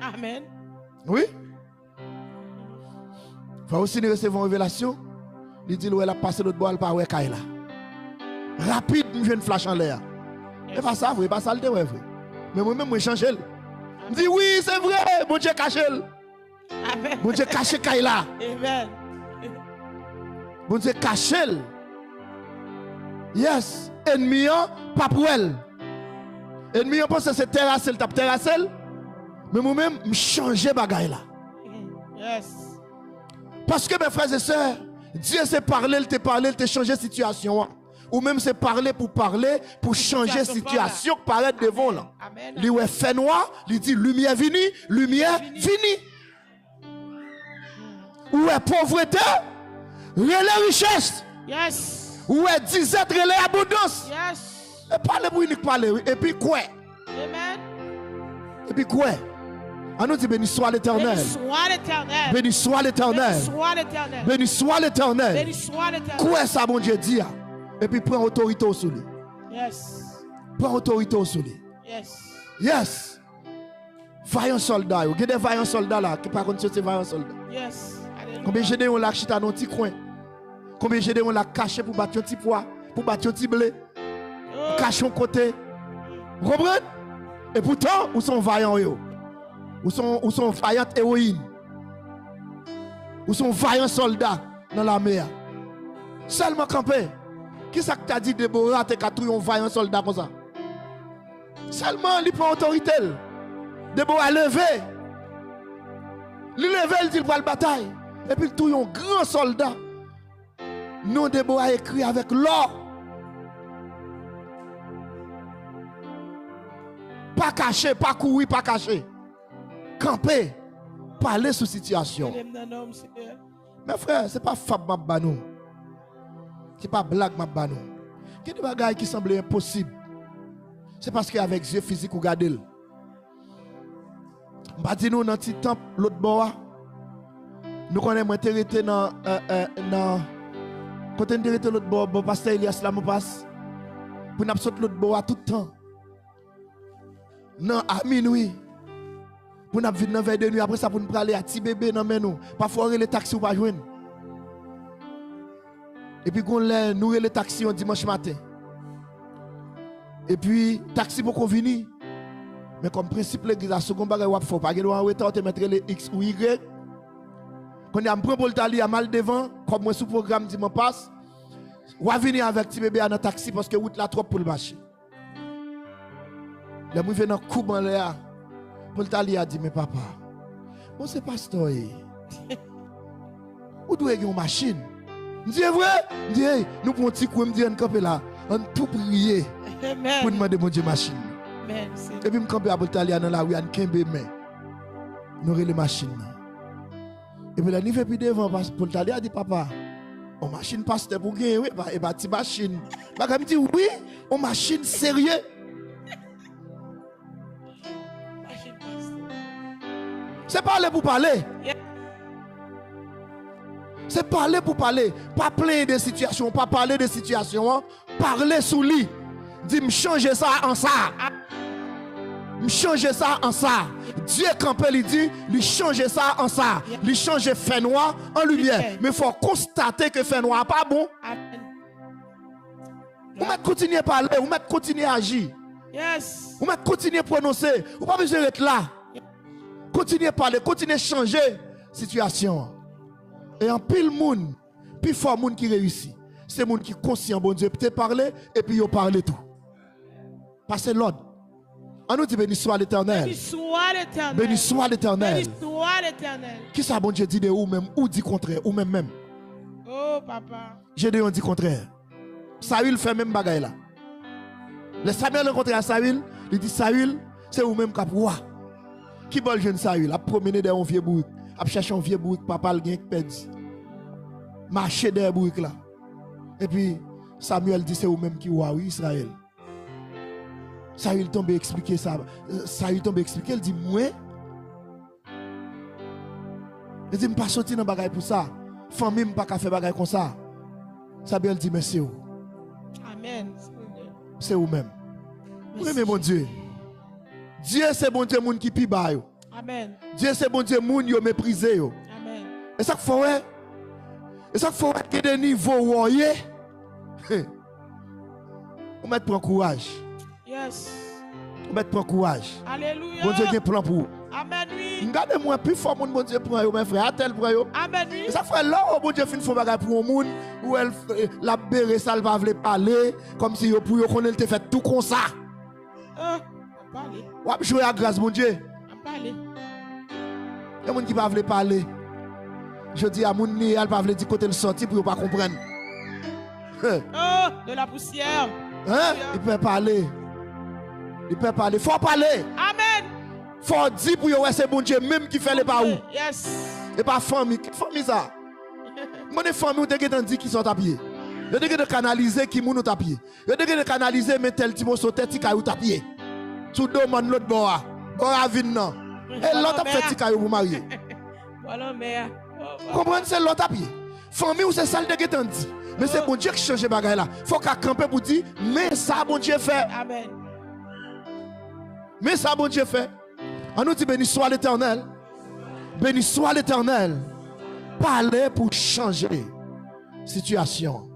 Amen. Oui. Faut aussi recevoir une révélation. Il dit elle a passé l'autre bois par ouais Kaila. Rapide, je viens de flash en l'air. Et pas ça vrai, pas ça le vrai. Mais moi-même moi changer. Je dis oui, c'est vrai, bon Dieu caché. Amen. Bon Dieu caché Kaila. Amen. Bon Dieu caché. Yes, ennemi pas pour elle. Ennemi pense que c'est terrassel, tape terrassel. Mais moi-même je changer bagaille là. Yes. Parce que mes frères et sœurs, Dieu s'est parlé, il t'a changé la situation. Ou même c'est parler, pour changer la situation qui paraît devant là. Il dit fait noir, il dit lumière vini, lumière fini. Ou est pauvreté, relais richesse. Yes. Ou est disette, relais abondance. Yes. Et parler pour unique parler. Et puis quoi? Amen. Et puis quoi? On nous dit béni soit l'Éternel. Béni soit l'Éternel. Béni soit l'Éternel. Béni soit l'Éternel. Béni soit l'Éternel. Béni soit l'Éternel. Quoi ça, bon Dieu dit? Et puis prends autorité sur lui. Yes. Prends autorité sur lui. Yes. Yes. Vaillant soldat. Il y a des vaillants soldats là qui par contre c'est vaillants soldats. Yes. Alléluia. Combien de gens ont là chita dans un petit coin? Combien de gens ont là caché pour battre un petit pois, pour battre un petit blé? Caché un côté. Vous comprenez? Et pourtant, où sont vaillants yo? Où sont vaillantes héroïnes? Où sont vaillants soldats dans la mer? Seulement campé. Qui ça que t'a dit Déborah t'es qu'à trouver un vaillant soldat comme ça? Seulement, il prend autorité. Déborah levé. Il levé, il dit pour la bataille. Et puis, tout un grand soldat. Non, Déborah écrit avec l'or. Pas caché, pas courir, pas caché. Camper, parler sous situation. Mes frères, ce n'est pas fab ma banou. Ce n'est pas blague ma banou. Il y a des bagages qui semblent impossibles. C'est parce qu'avec yeux physiques ou gardez. Je dis nous dans petit temple l'autre bois. Nous connaissons intérêt dans côté intérêt l'autre bois, pasteur Elias là me passe. Pour nous sauter l'autre bois tout le temps. Non à minuit. Pour nous venir dans veille de nuit après ça pour nous aller à petit bébé dans nous. Parfois les taxis ou pas joindre. Et puis qu'on nous les taxis un dimanche matin. Et puis taxi pour qu'on vienne. Mais comme principe l'église à second bagage ou faut pas que doit retard te mettre les X ou Y. Quand on prend pour le à mal devant comme moi sous programme dit m'en passe. Ou venir avec petit bébé dans taxi parce que route là trop pour le marcher. Là moi venant coup dans l'air. Pour le a dit mais papa. Bon c'est pasteur. Où doit y une machine? Je dis vrai? Je dis hey, nous prenons un petit coup me dit on camper là, on tout prier. Amen. Pour demander mon Dieu machine. Amen. Et puis, je campe à Boltalia dans la rue, on kembe mais nous avons les machines. Et puis, là, il fait plus devant, parce que Boltalia dit, papa, on machine pasteur pour gagner, oui, et bah, petite machine. Bah, comme dit, oui, on machine sérieux. C'est parler pour parler. C'est parler pour parler. Pas plein de situations, pas parler de situations, hein. Parler sous lit. Dis, me changer ça en ça. Me changer ça en ça. Dieu campé, il dit, lui changer ça en ça. Lui changer fait noir en lumière. Mais il faut constater que fait noir pas bon. Vous mettez continuer à parler, vous mettez continuer à agir. Yes. Vous mettez continuer à prononcer. Vous pas besoin d'être là. Continuez à parler, continuez à changer situation. Et en pile monde, plus fort monde qui réussit. C'est monde qui est conscient, bon Dieu, peut-être parler et puis il parle tout. Passez l'ordre. On nous dit béni soit l'Éternel. Béni soit l'Éternel. Béni soit l'Éternel. Béni soit l'Éternel. Qui ça, bon Dieu, dit de ou même, ou dit contraire, ou même même. Oh, papa. Gédéon dit contraire. Saül fait même bagaille là. Le Samuel rencontre à Saül, il dit Saül, c'est ou même cap roi. Qui bol jeune Saül, a promener dans un vieux bourrique, a chercher un vieux bourrique, papa le gain perdu. Marcher dans un bourrique là. Et puis Samuel dit c'est ou même qui roi, oui, Israël. Saül tombe expliquer ça. Saül tombe expliquer, il dit moi. Il dit, je ne pas sortir dans bagaille pour ça. Famille, je ne pas faire bagaille comme ça. Samuel dit, mais c'est où? Amen. C'est où même? Oui, mais mon Dieu. Dieu, c'est bon Dieu, moun qui pi ba yo. Amen. Dieu, c'est bon Dieu, moun yo méprisé yo. Amen. Et ça qu'il faut, et ça qu'il faut que des niveaux voyez. On met prendre courage. Yes. On met prendre courage. Alléluia. Bon Dieu a un plan pour vous. Amen, oui. Regardez-moi plus fort mon bon Dieu prend yo, mes frères, à tel prend yo. Amen, oui. Et ça fait là où bon Dieu fin font bagage pour un monde où elle la béré ça va vle parler comme si yo pour yo connaît te fait tout comme ça. Parler. Ou jouer à grâce mon Dieu. Parler. Il y a des gens qui ne veulent pas parler. Je dis à mon nez, elle ne veut pas dire côté le sorti pour ne pas comprendre. Oh, de la poussière. Hein? Il peut parler. Il peut parler. Il faut parler. Amen. Il faut dire pour vous, c'est bon Dieu même qui fait les pas où. Yes. Et pas famille. Quelle famille ça? Mon famille, vous avez dit qui sont à pied. Vous avez de canaliser qui moun à pied. Vous avez de canaliser mais tel timo sauter ti caillou à pied. Tout demande l'autre bois. Goravine non. Et l'autre a fait caillou pour marier. Voilà, mère. Comprenez, c'est l'autre à pied. Famille ou c'est ça le déguetant dit. Mais c'est bon Dieu qui change les bagages là. Faut qu'à camper pour dire, mais ça bon Dieu fait. Amen. Mais ça bon Dieu fait. On nous dit béni soit l'Éternel. Béni soit l'Éternel. Parlez pour changer situation.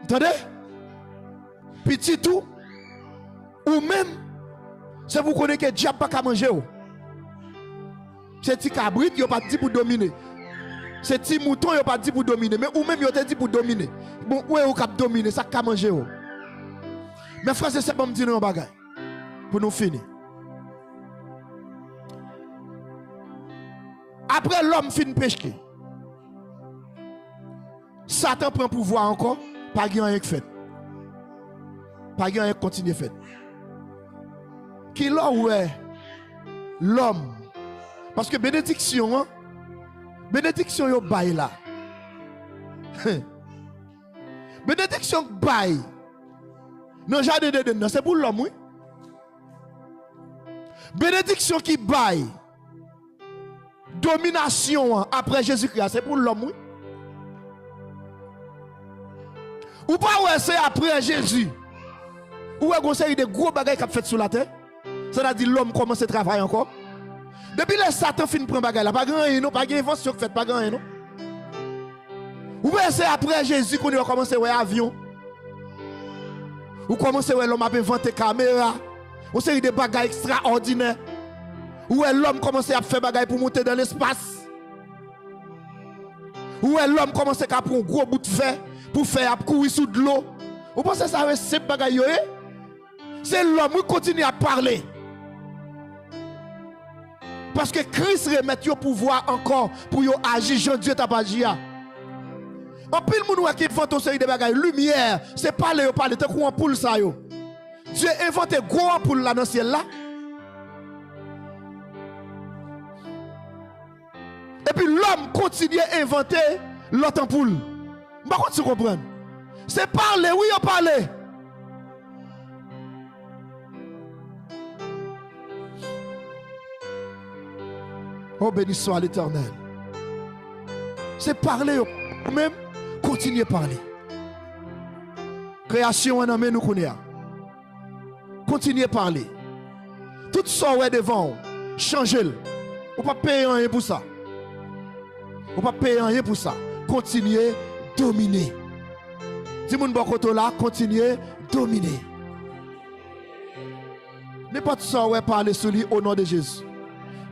Entendez? Petit tout. Ou même, c'est vous connaissez que le diable pas qu'à manger. C'est petit cabrit, il n'a pas dit pour dominer. C'est petit mouton, il n'a pas dit pour dominer. Mais ou même, il a dit pour dominer. Bon, où est-ce qu'il dominer? Ça qu'à manger. Mais frère, c'est ça pour me dire un bagage. Pour nous finir. Après l'homme fin péché. Satan prend pouvoir encore, pas rien fait. Pas rien continue fait. Qui là où est l'homme? Parce que bénédiction, hein? Bénédiction yo bail là. Bénédiction bail. Non, jardin de c'est pour l'homme, oui. Bénédiction qui bail. Domination après Jésus-Christ, c'est pour l'homme, oui. Ou pas ouais, c'est après Jésus. Ou est-ce qu'il y a des gros bagages qui ont fait sur la terre? C'est-à-dire l'homme commence à travailler encore. Depuis le Satan fin prend bagage là, pas grand rien non, pas grand invention fait, pas grand rien non. Ou bien c'est après Jésus qu'on a commencé à voir avion. Ou commencé à voir l'homme a inventé caméra. Ou série de bagages extraordinaires. Ou est l'homme commence à faire bagages pour monter dans l'espace. Ou est l'homme commence à prendre un gros bout de fer pour faire courir sous de l'eau. Vous pensez que ça va c'est bagages c'est l'homme qui continue à parler. Parce que Christ remet au pouvoir encore pour agir, Jean-Dieu t'a pas agi. En pile moun qui invente une série de bagages, lumière, c'est parler, parler, t'es quoi pour ça yo. Dieu inventé gros pour là dans le ciel là. Et puis l'homme continue à inventer l'autre ampoule. Par contre, tu comprends? C'est parler, oui, on parle. Oh, béni soit l'Éternel. C'est parler, même continuer à parler. Création en amène nous connaît. Continuez à parler. Tout ça est devant, changez-le. Vous ne pouvez pas payer rien pour ça. Vous ne pouvez pas payer rien pour ça. Continuez à dominer. Si vous n'avez là, continuez à dominer. N'importe ça, parler sur lui au nom de Jésus.